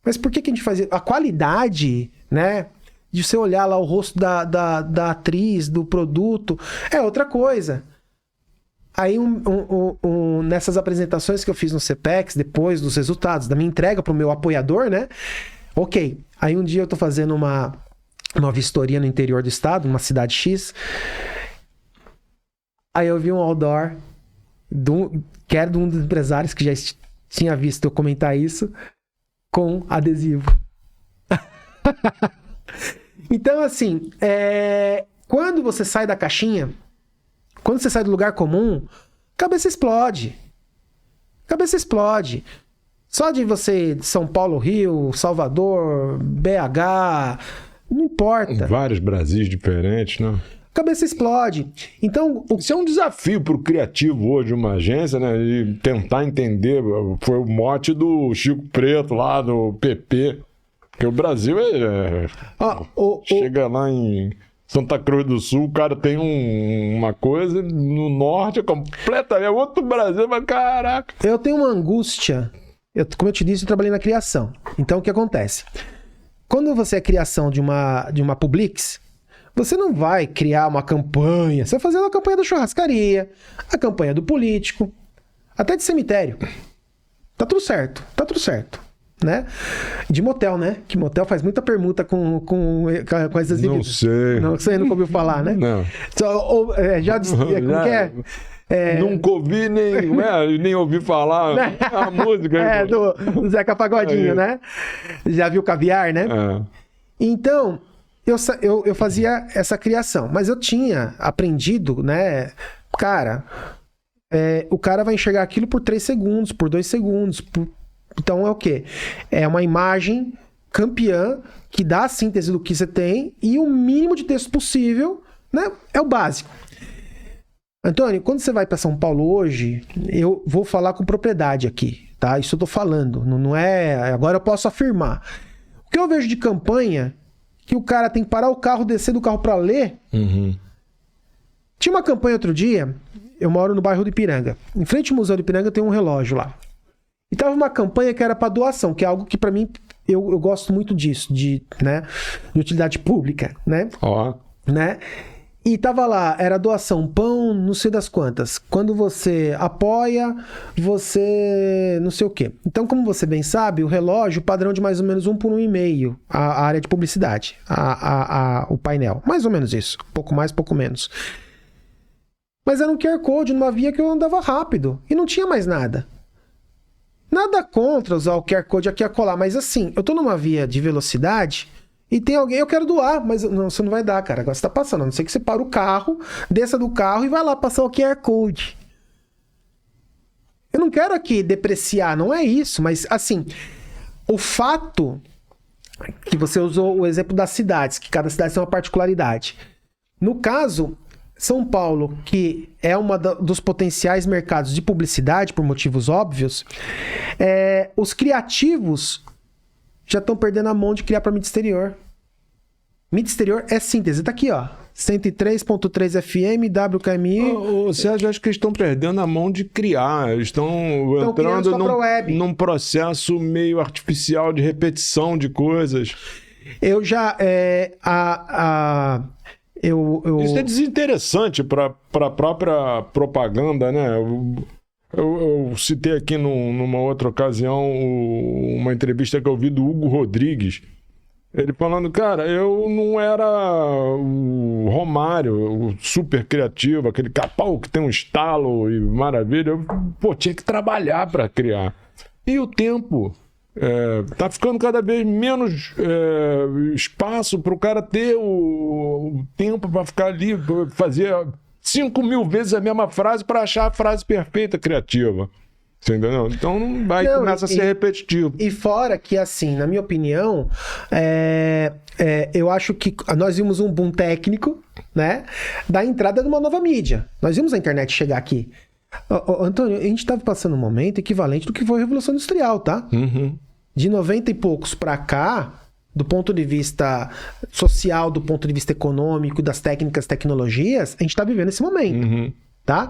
Mas por que a gente faz isso? A qualidade, né? De você olhar lá o rosto da atriz, do produto, é outra coisa. Aí, nessas apresentações que eu fiz no CPEX, depois dos resultados, da minha entrega pro meu apoiador, né? Ok. Aí um dia eu tô fazendo uma vistoria no interior do estado, numa cidade X. Aí eu vi um outdoor... que era de um dos empresários que já tinha visto eu comentar isso, com adesivo. Então, assim, quando você sai da caixinha, quando você sai do lugar comum, cabeça explode. Cabeça explode. Só de você, São Paulo, Rio, Salvador, BH, não importa. Vários Brasis diferentes, né? Cabeça explode. Então, isso é um desafio para o criativo hoje de uma agência, né? De tentar entender. Foi o mote do Chico Preto lá, do PP. Porque o Brasil chega lá em Santa Cruz do Sul, o cara tem uma coisa, no norte é completamente outro Brasil, mas caraca. Eu tenho uma angústia. Como eu te disse, eu trabalhei na criação. Então, o que acontece? Quando você é criação de uma Publix, você não vai criar uma campanha. Você vai fazer uma campanha da churrascaria, a campanha do político, até de cemitério. Tá tudo certo, né? De motel, né? Que motel faz muita permuta com essas Não sei. Não, você nunca ouviu falar, né? Não. Como que é? Nunca ouvi, nem ouvi falar a música. Do Zeca Pagodinho, né? Já viu Caviar, né? Então... Eu fazia essa criação, mas eu tinha aprendido, né? Cara, o cara vai enxergar aquilo por 3 segundos, por 2 segundos. Então é o quê? É uma imagem campeã que dá a síntese do que você tem e o mínimo de texto possível, né? É o básico. Antônio, quando você vai para São Paulo hoje, eu vou falar com propriedade aqui, tá? Isso eu tô falando, não é... Agora eu posso afirmar. O que eu vejo de campanha... que o cara tem que parar o carro, descer do carro para ler. Tinha uma campanha outro dia, eu moro no bairro do Ipiranga. Em frente ao Museu do Ipiranga tem um relógio lá. E tava uma campanha que era para doação, que é algo que para mim, eu gosto muito disso, de utilidade pública, né? Ó. Né? E tava lá, era doação pão, não sei das quantas. Quando você apoia, você não sei o quê. Então, como você bem sabe, o relógio, padrão de mais ou menos 1 por 1,5, a área de publicidade, o painel. Mais ou menos isso. Pouco mais, pouco menos. Mas era um QR Code numa via que eu andava rápido. E não tinha mais nada. Nada contra usar o QR Code aqui a colar. Mas assim, eu tô numa via de velocidade... E tem alguém, eu quero doar, mas não, você não vai dar, cara. Agora você tá passando, a não ser que você para o carro, desça do carro e vai lá passar o QR Code. Eu não quero aqui depreciar, não é isso, mas assim, o fato que você usou o exemplo das cidades, que cada cidade tem uma particularidade. No caso, São Paulo, que é um dos potenciais mercados de publicidade, por motivos óbvios, os criativos já estão perdendo a mão de criar para mídia exterior. Mídia exterior é síntese. Tá aqui, ó. 103.3 FM, WKMI. Ô, Sérgio, acho que eles estão perdendo a mão de criar. Eles estão entrando num processo meio artificial de repetição de coisas. Eu já... Isso é desinteressante para a própria propaganda, né? Eu citei aqui numa outra ocasião uma entrevista que eu vi do Hugo Rodrigues. Ele falando, cara, eu não era o Romário, o super criativo, aquele capau que tem um estalo e maravilha. Eu, tinha que trabalhar para criar. E o tempo tá ficando cada vez menos espaço para o cara ter o tempo para ficar ali, fazer 5.000 vezes a mesma frase para achar a frase perfeita criativa. Você entendeu? Então começa a ser repetitivo. E fora que, assim, na minha opinião, eu acho que nós vimos um boom técnico, né? Da entrada de uma nova mídia. Nós vimos a internet chegar aqui. Antônio, a gente estava passando um momento equivalente do que foi a Revolução Industrial, tá? Uhum. De 90 e poucos para cá, do ponto de vista social, do ponto de vista econômico, das técnicas, tecnologias, a gente está vivendo esse momento. Uhum. Tá?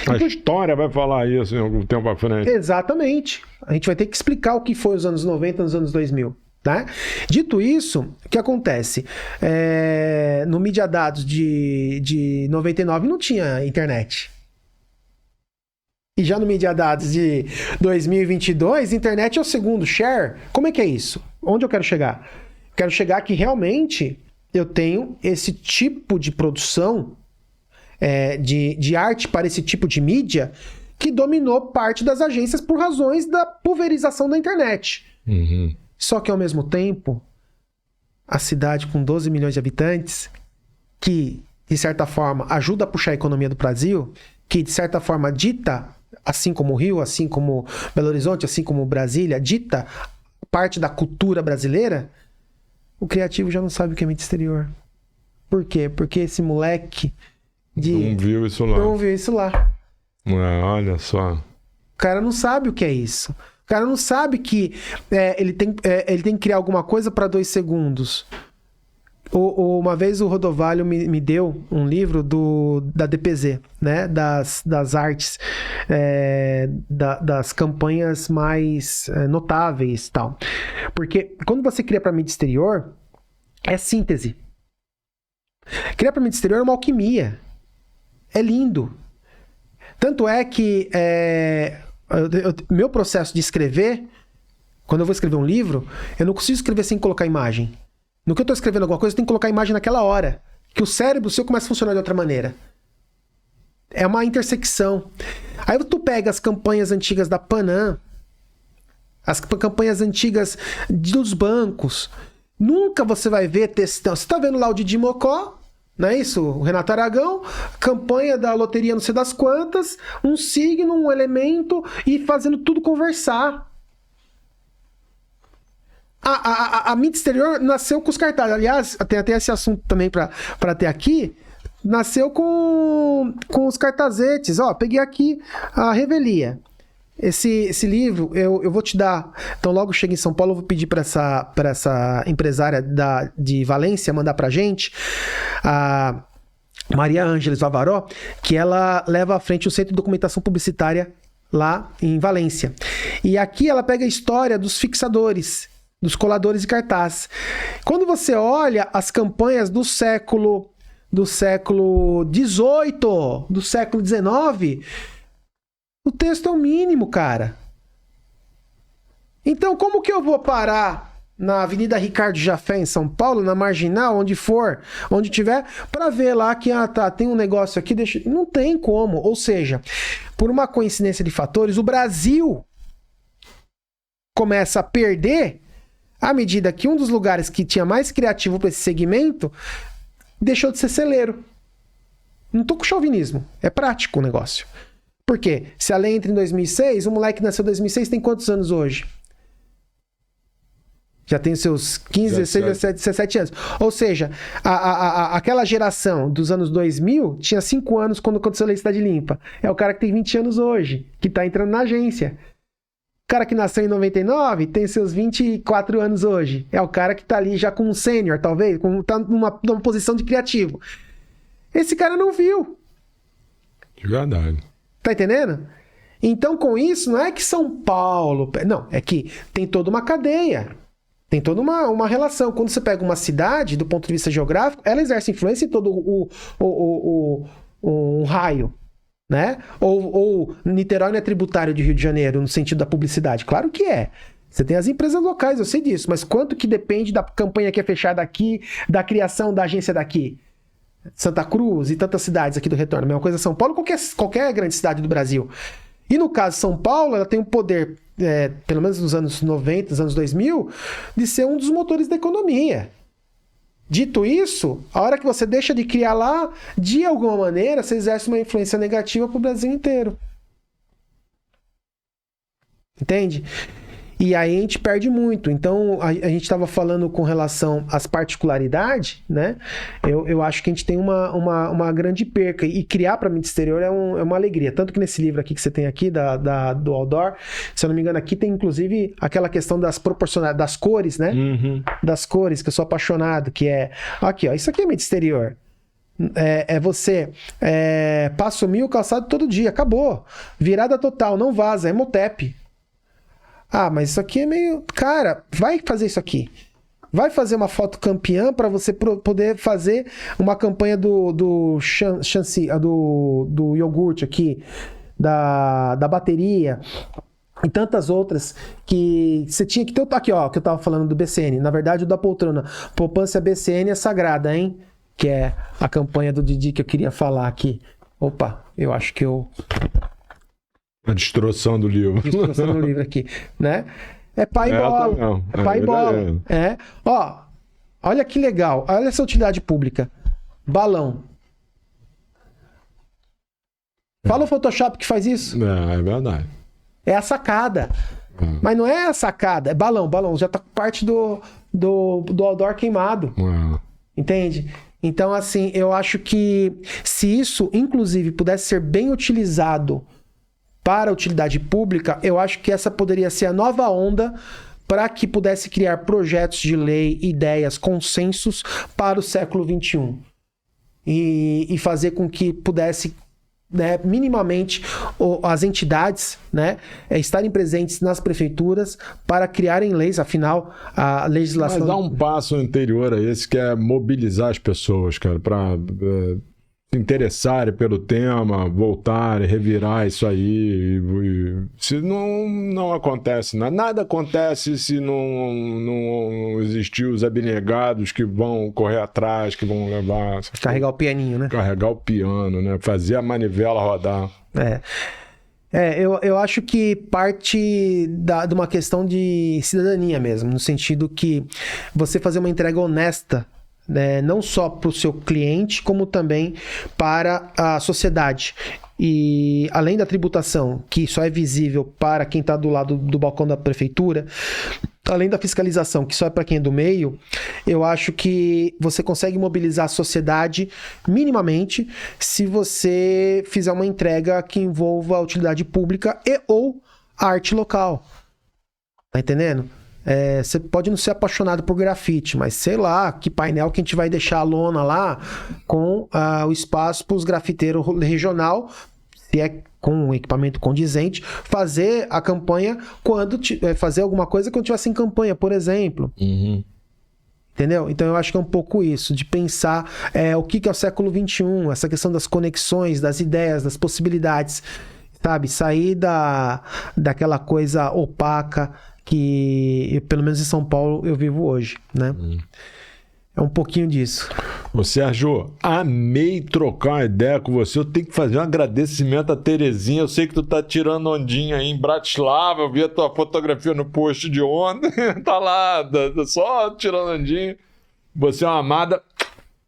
A história vai falar isso em algum tempo à frente. Exatamente. A gente vai ter que explicar o que foi os anos 90 nos anos 2000. Tá? Dito isso, o que acontece? No Mídia Dados de 99 não tinha internet. E já no Mídia Dados de 2022, internet é o segundo share. Como é que é isso? Onde eu quero chegar? Quero chegar que realmente eu tenho esse tipo de produção de arte para esse tipo de mídia que dominou parte das agências por razões da pulverização da internet. Uhum. Só que, ao mesmo tempo, a cidade com 12 milhões de habitantes, que, de certa forma, ajuda a puxar a economia do Brasil, que, de certa forma, dita, assim como o Rio, assim como Belo Horizonte, assim como Brasília, dita parte da cultura brasileira, o criativo já não sabe o que é mídia exterior. Por quê? Porque esse moleque não viu isso lá. Não viu isso lá. Olha só. O cara não sabe o que é isso. O cara não sabe que ele tem que criar alguma coisa para 2 segundos. Uma vez o Rodovalho me deu um livro da DPZ, né? Das artes, das campanhas mais notáveis e tal. Porque quando você cria para mídia exterior, é síntese. Criar para mídia exterior é uma alquimia. É lindo. Tanto é que meu processo de escrever, quando eu vou escrever um livro, eu não consigo escrever sem colocar imagem. No que eu estou escrevendo alguma coisa, eu tenho que colocar imagem naquela hora. Que o cérebro seu começa a funcionar de outra maneira. É uma intersecção. Aí tu pega as campanhas antigas da Panam, as campanhas antigas dos bancos. Nunca você vai ver textão. Você está vendo lá o Didi Mocó, não é isso? O Renato Aragão, campanha da loteria não sei das quantas, um signo, um elemento e fazendo tudo conversar. A mídia exterior nasceu com os cartazes. Aliás, tem até esse assunto também para ter aqui. Nasceu com os cartazetes. Ó, peguei aqui a Revelia. Esse livro eu vou te dar. Então, logo chega em São Paulo, eu vou pedir para essa empresária de Valência mandar pra gente, a Maria Ângeles Vavaró, que ela leva à frente o Centro de Documentação Publicitária lá em Valência. E aqui ela pega a história dos fixadores, dos coladores de cartaz. Quando você olha as campanhas do século do século XVIII, do século XIX, o texto é o mínimo, cara. Então, como que eu vou parar na Avenida Ricardo Jafé, em São Paulo, na Marginal, onde for, onde tiver, para ver lá que, tem um negócio aqui, não tem como. Ou seja, por uma coincidência de fatores, o Brasil começa a perder à medida que um dos lugares que tinha mais criativo para esse segmento deixou de ser celeiro. Não tô com chauvinismo, é prático o negócio. Por quê? Se a lei entra em 2006, o moleque que nasceu em 2006 tem quantos anos hoje? Já tem seus 15, 16, 17 anos. Ou seja, aquela geração dos anos 2000 tinha 5 anos quando aconteceu a Lei Cidade Limpa. É o cara que tem 20 anos hoje, que tá entrando na agência. O cara que nasceu em 99 tem seus 24 anos hoje. É o cara que tá ali já com um sênior, talvez, tá numa posição de criativo. Esse cara não viu. De verdade. Tá entendendo? Então, com isso, não é que São Paulo... Não, é que tem toda uma cadeia. Tem toda uma relação. Quando você pega uma cidade, do ponto de vista geográfico, ela exerce influência em todo um raio, né? Ou Niterói não é tributário de Rio de Janeiro, no sentido da publicidade? Claro que é. Você tem as empresas locais, eu sei disso. Mas quanto que depende da campanha que é fechada aqui, da criação da agência daqui? Santa Cruz e tantas cidades aqui do retorno. A mesma coisa São Paulo, qualquer grande cidade do Brasil. E no caso São Paulo, ela tem um poder... pelo menos nos anos 90, nos anos 2000, de ser um dos motores da economia. Dito isso, a hora que você deixa de criar lá, de alguma maneira, você exerce uma influência negativa para o Brasil inteiro. Entende? E aí a gente perde muito. Então, a gente estava falando com relação às particularidades, né? Eu acho que a gente tem uma grande perca. E criar para mídia exterior é uma alegria. Tanto que nesse livro aqui que você tem aqui, do Outdoor, se eu não me engano, aqui tem inclusive aquela questão das proporcionalidades, das cores, né? Uhum. Das cores, que eu sou apaixonado, que é... Aqui, ó, isso aqui é mídia exterior. Você passa o 1000 calçado todo dia, acabou. Virada total, não vaza, é Motep. Ah, mas isso aqui é meio... Cara, vai fazer isso aqui. Vai fazer uma foto campeã para você poder fazer uma campanha do iogurte aqui, da bateria e tantas outras que você tinha que ter. Aqui, ó, que eu tava falando do BCN. Na verdade, o da poltrona. Poupança BCN é sagrada, hein? Que é a campanha do Didi que eu queria falar aqui. Opa, eu acho que eu... A destruição do livro. Destruição do livro aqui, né? É pai e bola. É pai e bola. Ó, olha que legal. Olha essa utilidade pública. Balão. Fala o Photoshop que faz isso. É verdade. É a sacada. Mas não é a sacada. É balão. Balão já tá parte do outdoor queimado. Entende? Então, assim, eu acho que se isso, inclusive, pudesse ser bem utilizado para a utilidade pública, eu acho que essa poderia ser a nova onda para que pudesse criar projetos de lei, ideias, consensos para o século XXI. E fazer com que pudesse, né, minimamente, as entidades, né, estarem presentes nas prefeituras para criarem leis, afinal, a legislação... Mas dá um passo anterior a esse, que é mobilizar as pessoas, cara, para... se interessarem pelo tema, voltarem, revirar isso aí. Se não acontece, nada acontece se não existir os abnegados que vão correr atrás, que vão levar... Carregar o pianinho, né? Carregar o piano, né? Fazer a manivela rodar. Eu acho que parte de uma questão de cidadania mesmo, no sentido que você fazer uma entrega honesta, né, não só para o seu cliente, como também para a sociedade. E além da tributação, que só é visível para quem está do lado do balcão da prefeitura, além da fiscalização, que só é para quem é do meio, eu acho que você consegue mobilizar a sociedade minimamente se você fizer uma entrega que envolva a utilidade pública e ou a arte local. Tá entendendo? Você pode não ser apaixonado por grafite, mas sei lá, que painel que a gente vai deixar a lona lá com o espaço para os grafiteiros regional, se é com equipamento condizente, fazer a campanha fazer alguma coisa quando tiver sem campanha, por exemplo. Uhum. Entendeu? Então eu acho que é um pouco isso, de pensar o que é o século XXI, essa questão das conexões, das ideias, das possibilidades, sabe? Sair daquela coisa opaca que, pelo menos em São Paulo, eu vivo hoje, né? É um pouquinho disso. Ô Sérgio, amei trocar uma ideia com você. Eu tenho que fazer um agradecimento a Terezinha. Eu sei que tu tá tirando ondinha aí em Bratislava. Eu vi a tua fotografia no post de ontem. Tá lá, só tirando ondinha. Você é uma amada.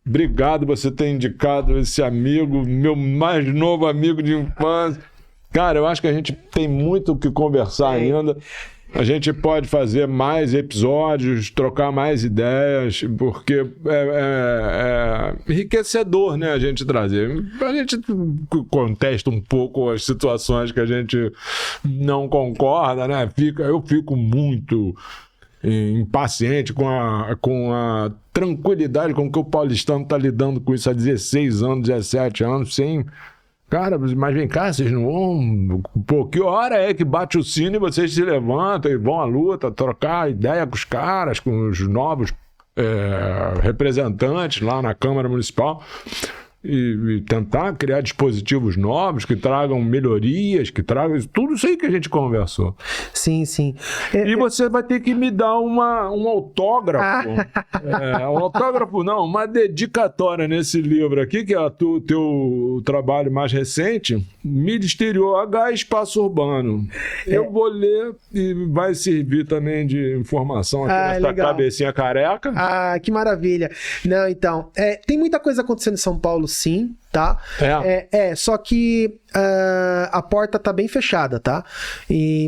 Obrigado por você ter indicado esse amigo, meu mais novo amigo de infância. Cara, eu acho que a gente tem muito o que conversar ainda. A gente pode fazer mais episódios, trocar mais ideias, porque é enriquecedor, né, a gente trazer. A gente contesta um pouco as situações que a gente não concorda, né? Eu fico muito impaciente com a tranquilidade com que o paulistano está lidando com isso há 16 anos, 17 anos, sem... Cara, mas vem cá, vocês não vão... Pô, que hora é que bate o sino e vocês se levantam e vão à luta, trocar ideia com os caras, com os novos representantes lá na Câmara Municipal e tentar criar dispositivos novos que tragam melhorias, que tragam tudo isso aí que a gente conversou. Sim, sim. E você vai ter que me dar um autógrafo. Um autógrafo não, uma dedicatória nesse livro aqui, que é o teu trabalho mais recente, Mídia Exterior, H Espaço Urbano. Eu vou ler e vai servir também de informação aqui nessa cabecinha careca. Ah, que maravilha. Não, então, tem muita coisa acontecendo em São Paulo, sim, tá? Só que a porta tá bem fechada, tá?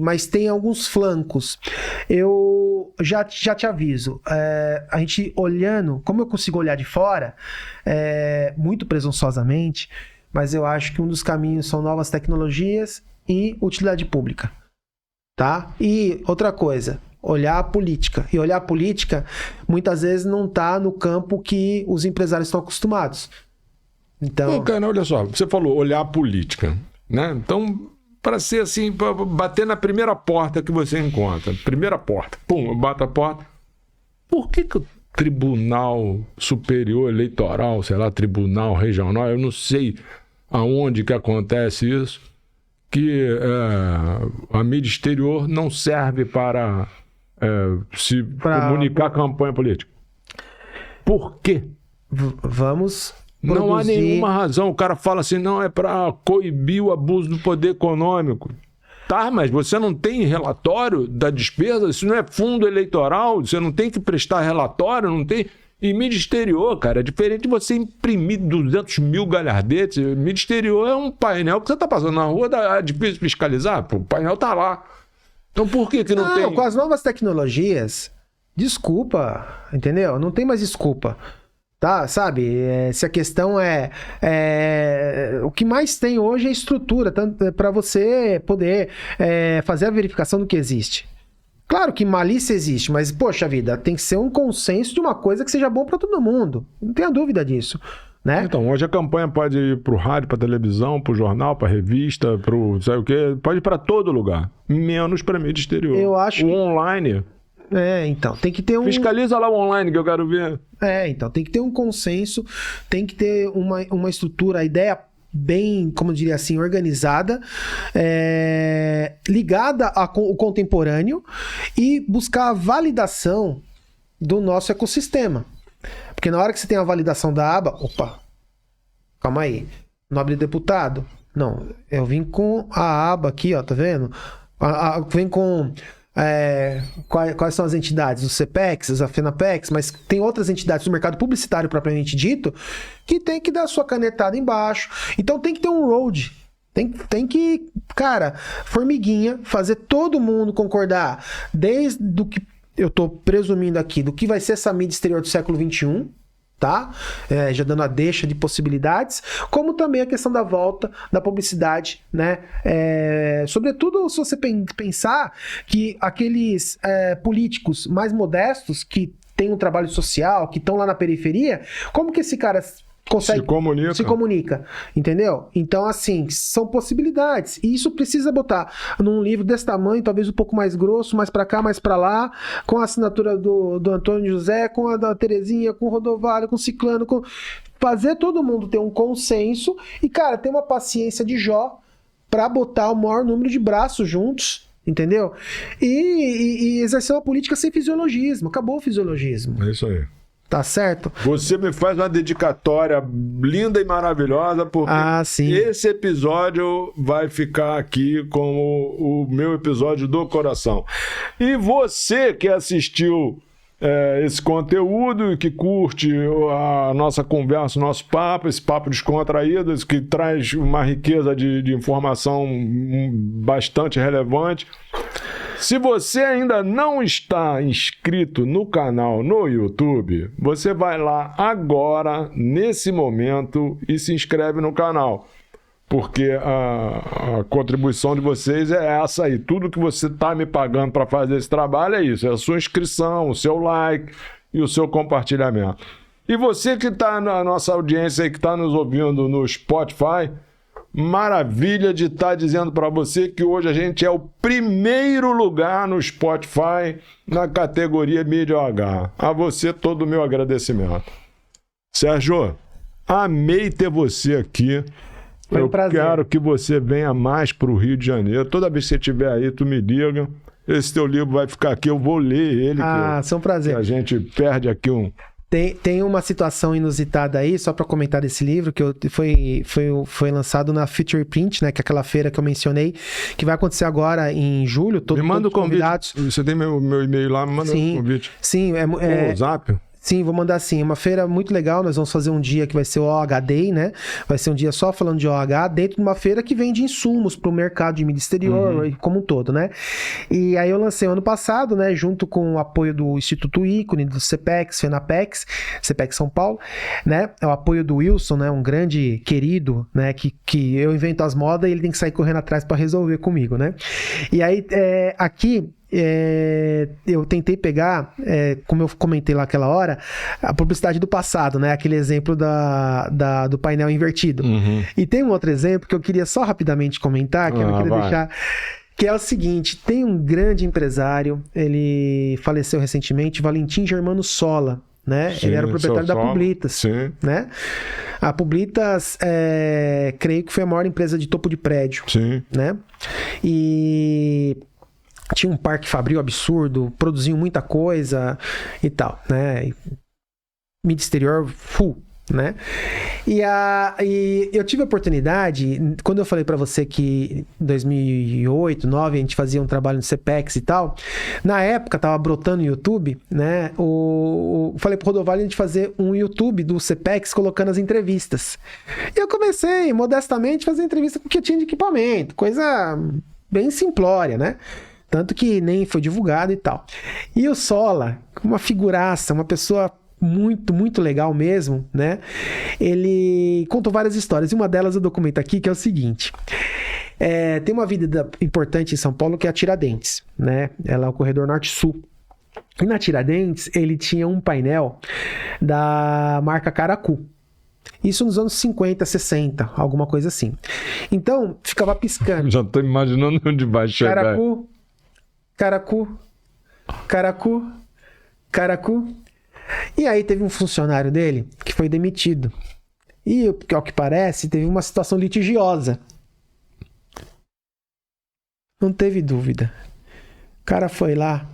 Mas tem alguns flancos. Eu já te aviso, a gente olhando, como eu consigo olhar de fora, muito presunçosamente, mas eu acho que um dos caminhos são novas tecnologias e utilidade pública, tá? E outra coisa, olhar a política. E olhar a política, muitas vezes, não tá no campo que os empresários estão acostumados. Então... Pô, cara, olha só, você falou olhar a política, né? Então, para ser assim, para bater na primeira porta que você encontra, primeira porta, pum, eu bato a porta. Por que o Tribunal Superior Eleitoral, sei lá, Tribunal Regional, eu não sei aonde que acontece isso, que a mídia exterior não serve para comunicar campanha política? Por quê? Vamos... Não há nenhuma razão. O cara fala assim, não, é para coibir o abuso do poder econômico. Tá, mas você não tem relatório da despesa? Isso não é fundo eleitoral? Você não tem que prestar relatório? Não tem... E mídia exterior, cara, é diferente de você imprimir 200 mil galhardetes. Mídia exterior é um painel que você tá passando na rua, é difícil fiscalizar. Pô, o painel tá lá. Então por que não tem? Com as novas tecnologias, desculpa, entendeu? Não tem mais desculpa. Tá, sabe? Se a questão o que mais tem hoje é estrutura, tanto para você poder fazer a verificação do que existe. Claro que malícia existe, mas, poxa vida, tem que ser um consenso de uma coisa que seja bom para todo mundo. Não tenha dúvida disso, né? Então, hoje a campanha pode ir pro rádio, pra televisão, pro jornal, pra revista, pro sei o quê, pode ir para todo lugar, menos para mídia exterior. Eu acho que... online... então, tem que ter um... Fiscaliza lá o online que eu quero ver. Então, tem que ter um consenso, tem que ter uma estrutura, a ideia bem, como eu diria assim, organizada, ligada ao contemporâneo e buscar a validação do nosso ecossistema. Porque na hora que você tem a validação da aba, opa, calma aí, nobre deputado, não, eu vim com a aba aqui, ó, tá vendo? Vem com... quais são as entidades? Os CPEX, a FENAPEX, mas tem outras entidades do mercado publicitário propriamente dito que tem que dar sua canetada embaixo. Então tem que ter um road. Tem que, cara, formiguinha, fazer todo mundo concordar desde do que eu tô presumindo aqui, do que vai ser essa mídia exterior do século XXI, tá? Já dando a deixa de possibilidades, como também a questão da volta da publicidade, né? Sobretudo se você pensar que aqueles políticos mais modestos que têm um trabalho social, que estão lá na periferia, como que esse cara consegue... Se comunica, entendeu? Então, assim, são possibilidades. E isso precisa botar num livro desse tamanho, talvez um pouco mais grosso, mais pra cá, mais pra lá, com a assinatura do Antônio José, com a da Terezinha, com o Rodovalho, com o Ciclano, com... fazer todo mundo ter um consenso e, cara, ter uma paciência de Jó pra botar o maior número de braços juntos, entendeu? E exercer uma política sem fisiologismo. Acabou o fisiologismo. É isso aí. Tá certo? Você me faz uma dedicatória linda e maravilhosa, porque esse episódio vai ficar aqui como o meu episódio do coração. E você que assistiu esse conteúdo e que curte a nossa conversa, o nosso papo, esse papo descontraído, que traz uma riqueza de informação bastante relevante. Se você ainda não está inscrito no canal no YouTube, você vai lá agora, nesse momento, e se inscreve no canal. Porque a contribuição de vocês é essa aí. Tudo que você está me pagando para fazer esse trabalho é isso. É a sua inscrição, o seu like e o seu compartilhamento. E você que está na nossa audiência aí, que está nos ouvindo no Spotify, maravilha de estar dizendo para você que hoje a gente é o primeiro lugar no Spotify na categoria Mídia OH. A você todo o meu agradecimento. Sérgio, amei ter você aqui. Foi um prazer. Quero que você venha mais para o Rio de Janeiro. Toda vez que você estiver aí, tu me liga. Esse teu livro vai ficar aqui, eu vou ler ele. É um prazer. Que a gente perde aqui um... Tem uma situação inusitada aí, só para comentar desse livro, que foi lançado na Future Print, né? Que é aquela feira que eu mencionei, que vai acontecer agora em julho. Me manda o convite. Você tem meu e-mail lá, me manda o convite. Sim, o Zap? Sim, vou mandar sim. É uma feira muito legal. Nós vamos fazer um dia que vai ser o OH Day, né? Vai ser um dia só falando de OH, dentro de uma feira que vende insumos para o mercado de mídia exterior, como um todo, né? E aí eu lancei ano passado, né? Junto com o apoio do Instituto Ícone, do CPEX, FENAPEX, CPEX São Paulo, né? É o apoio do Wilson, né? Um grande querido, né? Que eu invento as modas e ele tem que sair correndo atrás para resolver comigo, né? E aí, aqui... eu tentei pegar, como eu comentei lá aquela hora, a publicidade do passado, né? Aquele exemplo do painel invertido. E tem um outro exemplo que eu queria só rapidamente comentar, que eu não queria deixar, que é o seguinte: tem um grande empresário, ele faleceu recentemente, Valentim Germano Sola, né? Sim, ele era o proprietário da Publitas, sim. Né? A Publitas, creio que foi a maior empresa de topo de prédio, sim. Né? E tinha um parque fabril absurdo, produziam muita coisa e tal, né? Mídia exterior full, né? E eu tive a oportunidade, quando eu falei pra você que em 2008, 2009 a gente fazia um trabalho no CPEX e tal, na época tava brotando no YouTube, né? Falei pro Rodovalho a gente fazer um YouTube do CPEX colocando as entrevistas. E eu comecei modestamente a fazer entrevista com o que eu tinha de equipamento, coisa bem simplória, né? Tanto que nem foi divulgado e tal. E o Sola, uma figuraça, uma pessoa muito, muito legal mesmo, né? Ele contou várias histórias. E uma delas eu documento aqui, que é o seguinte. Tem uma avenida importante em São Paulo que é a Tiradentes, né? Ela é o corredor norte-sul. E na Tiradentes, ele tinha um painel da marca Caracu. Isso nos anos 50, 60, alguma coisa assim. Então, ficava piscando. Já tô imaginando onde vai chegar. Caracu, Caracu, Caracu, Caracu. E aí teve um funcionário dele que foi demitido. E, ao que parece, teve uma situação litigiosa. Não teve dúvida. O cara foi lá,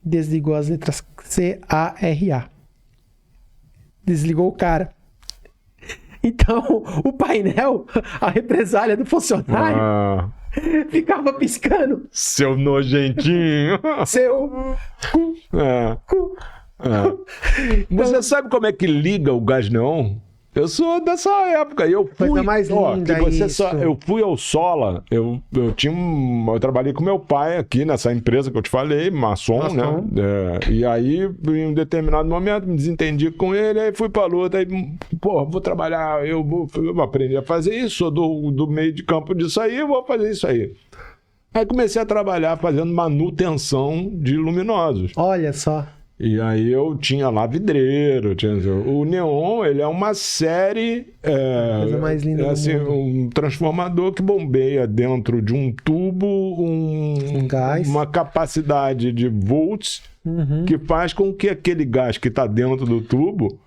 desligou as letras C-A-R-A. Desligou o cara. Então, o painel, a represália do funcionário... ficava piscando. Seu nojentinho. Seu cu. Você sabe como é que liga o gás neon? Eu sou dessa época. Eu fui. Coisa mais linda eu fui ao Sola. Eu trabalhei com meu pai aqui nessa empresa que eu te falei, maçom, né? E aí, em um determinado momento, me desentendi com ele, aí fui pra luta. Aí, vou trabalhar, eu vou aprender a fazer isso, sou do meio de campo disso aí, eu vou fazer isso aí. Aí comecei a trabalhar fazendo manutenção de luminosos. Olha só. E aí eu tinha lá vidreiro. O neon, ele é uma série... Coisa mais linda do assim, mundo. um transformador que bombeia dentro de um tubo Um gás. uma capacidade de volts que faz com que aquele gás que está dentro do tubo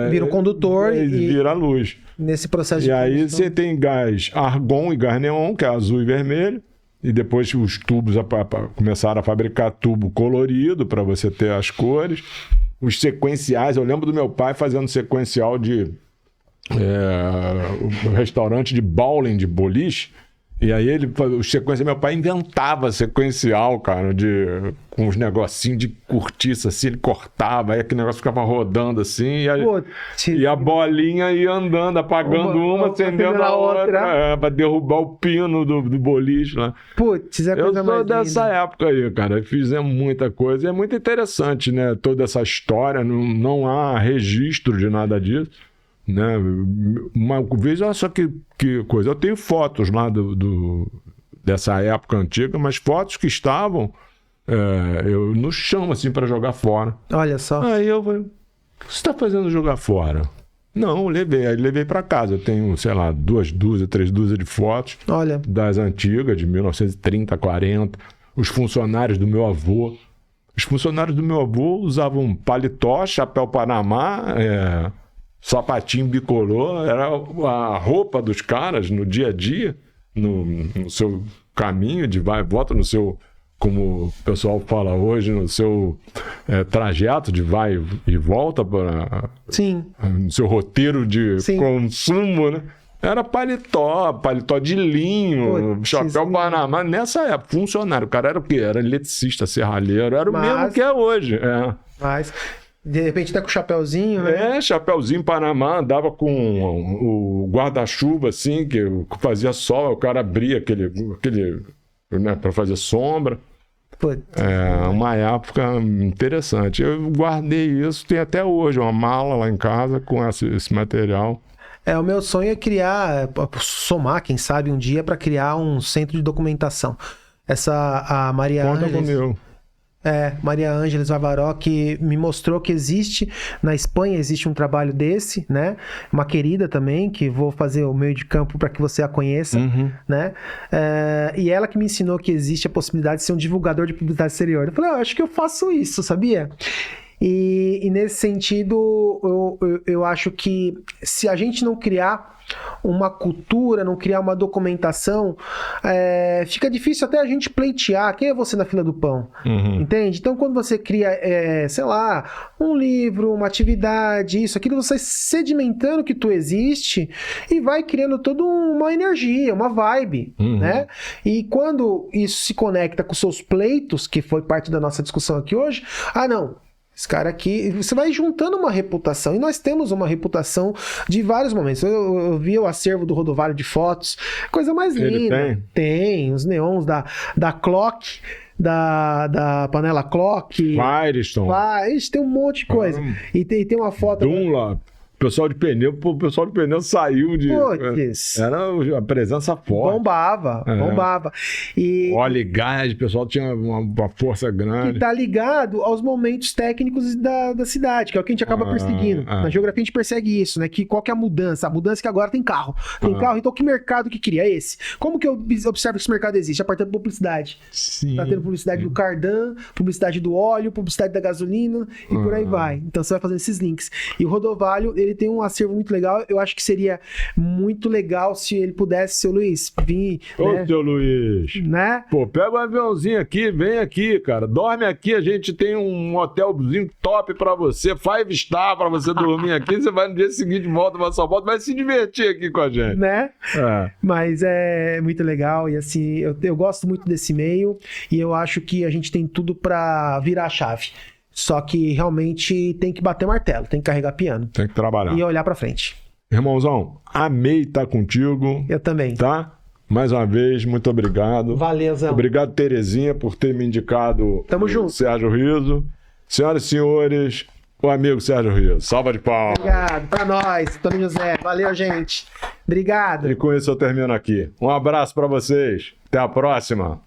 Vira um condutor e vira luz. nesse processo de E aí combustão. você tem gás argon e gás neon, que é azul e vermelho. E depois os tubos começaram a fabricar tubo colorido para você ter as cores. Os sequenciais, eu lembro do meu pai fazendo sequencial de um restaurante de bowling, de boliche. E aí o sequencial, meu pai inventava sequencial, cara, com uns negocinhos de cortiça, assim, ele cortava, aí aquele negócio ficava rodando assim, e a bolinha ia andando, apagando uma acendendo a outra, pra derrubar o pino do boliche lá. Putz, é a Eu coisa sou mais dessa linda. época aí, cara, fizemos muita coisa, e é muito interessante, né, toda essa história, não há registro de nada disso. Né? Uma vez, olha só que coisa. Eu tenho fotos lá dessa época antiga, mas fotos que estavam eu no chão, assim, para jogar fora. Olha só. Aí eu falei: o que você está fazendo jogar fora? Não, levei para casa. Eu tenho, sei lá, 2 dúzias, 3 dúzias de fotos Olha. das antigas, de 1930, 40. Os funcionários do meu avô. Os funcionários do meu avô usavam paletó, chapéu Panamá, sapatinho bicolor, era a roupa dos caras no dia a dia, no seu caminho de vai e volta, no seu, como o pessoal fala hoje, no seu trajeto de vai e volta, Sim. no seu roteiro de Sim. consumo, né? Era paletó de linho, Putz, chapéu sim. Panamá. Nessa época, funcionário. O cara era o quê? Era eletricista, serralheiro, era o mesmo que é hoje. Mas, de repente, tá com o chapéuzinho, né? Chapéuzinho Panamá, andava com o guarda-chuva, assim, que fazia sol, o cara abria aquele né, para fazer sombra. Putz. Uma época interessante. Eu guardei isso, tem até hoje uma mala lá em casa com esse material. O meu sonho é criar, somar, quem sabe, um dia para criar um centro de documentação. A Maria Conta Ângeles, comigo. Maria Ângeles Vavaró, que me mostrou que existe, na Espanha existe um trabalho desse, né? Uma querida também, que vou fazer o meio de campo para que você a conheça, né? E ela que me ensinou que existe a possibilidade de ser um divulgador de publicidade exterior. Eu falei, eu acho que eu faço isso, sabia? E nesse sentido, eu acho que se a gente não criar uma cultura, não criar uma documentação, fica difícil até a gente pleitear. Quem é você na fila do pão? Entende? Então, quando você cria, sei lá, um livro, uma atividade, isso, aquilo, você sedimentando que tu existe e vai criando toda uma energia, uma vibe, né? E quando isso se conecta com seus pleitos, que foi parte da nossa discussão aqui hoje, não, esse cara aqui, você vai juntando uma reputação, e nós temos uma reputação de vários momentos. Eu vi o acervo do Rodovalho de fotos, coisa mais linda. Ele tem os neons da Clock, da panela Clock. Firestone. Tem um monte de coisa. E tem uma foto... Dunlop. O pessoal de pneu saiu de... Putz. Era a presença forte. Bombava. E óleo e gás, o pessoal tinha uma força grande. que tá ligado aos momentos técnicos da cidade, que é o que a gente acaba perseguindo. Na geografia a gente persegue isso, né? Qual que é a mudança? A mudança é que agora tem carro. Tem carro, então que mercado que cria? Esse. Como que eu observo que esse mercado existe? A partir da publicidade. Sim. Tá tendo publicidade do cardan, publicidade do óleo, publicidade da gasolina e por aí vai. Então você vai fazendo esses links. E o Rodovalho, ele tem um acervo muito legal. Eu acho que seria muito legal se ele pudesse, seu Luiz, vir... Ô, seu Luiz. Né? Pô, pega um aviãozinho aqui, vem aqui, cara. Dorme aqui, a gente tem um hotelzinho top pra você, 5 star pra você dormir aqui. Você vai no dia seguinte, volta pra São Paulo, vai se divertir aqui com a gente. Né? Mas é muito legal e assim, eu gosto muito desse meio e eu acho que a gente tem tudo pra virar a chave. Só que realmente tem que bater martelo, tem que carregar piano. Tem que trabalhar. E olhar pra frente. Irmãozão, amei estar contigo. Eu também. Tá? Mais uma vez, muito obrigado. Valeu, Zé. Obrigado, Terezinha, por ter me indicado Tamo junto. Sérgio Riso. Senhoras e senhores, o amigo Sérgio Riso. Salva de palmas. Obrigado. Pra nós, Tony José. Valeu, gente. Obrigado. E com isso eu termino aqui. Um abraço para vocês. Até a próxima.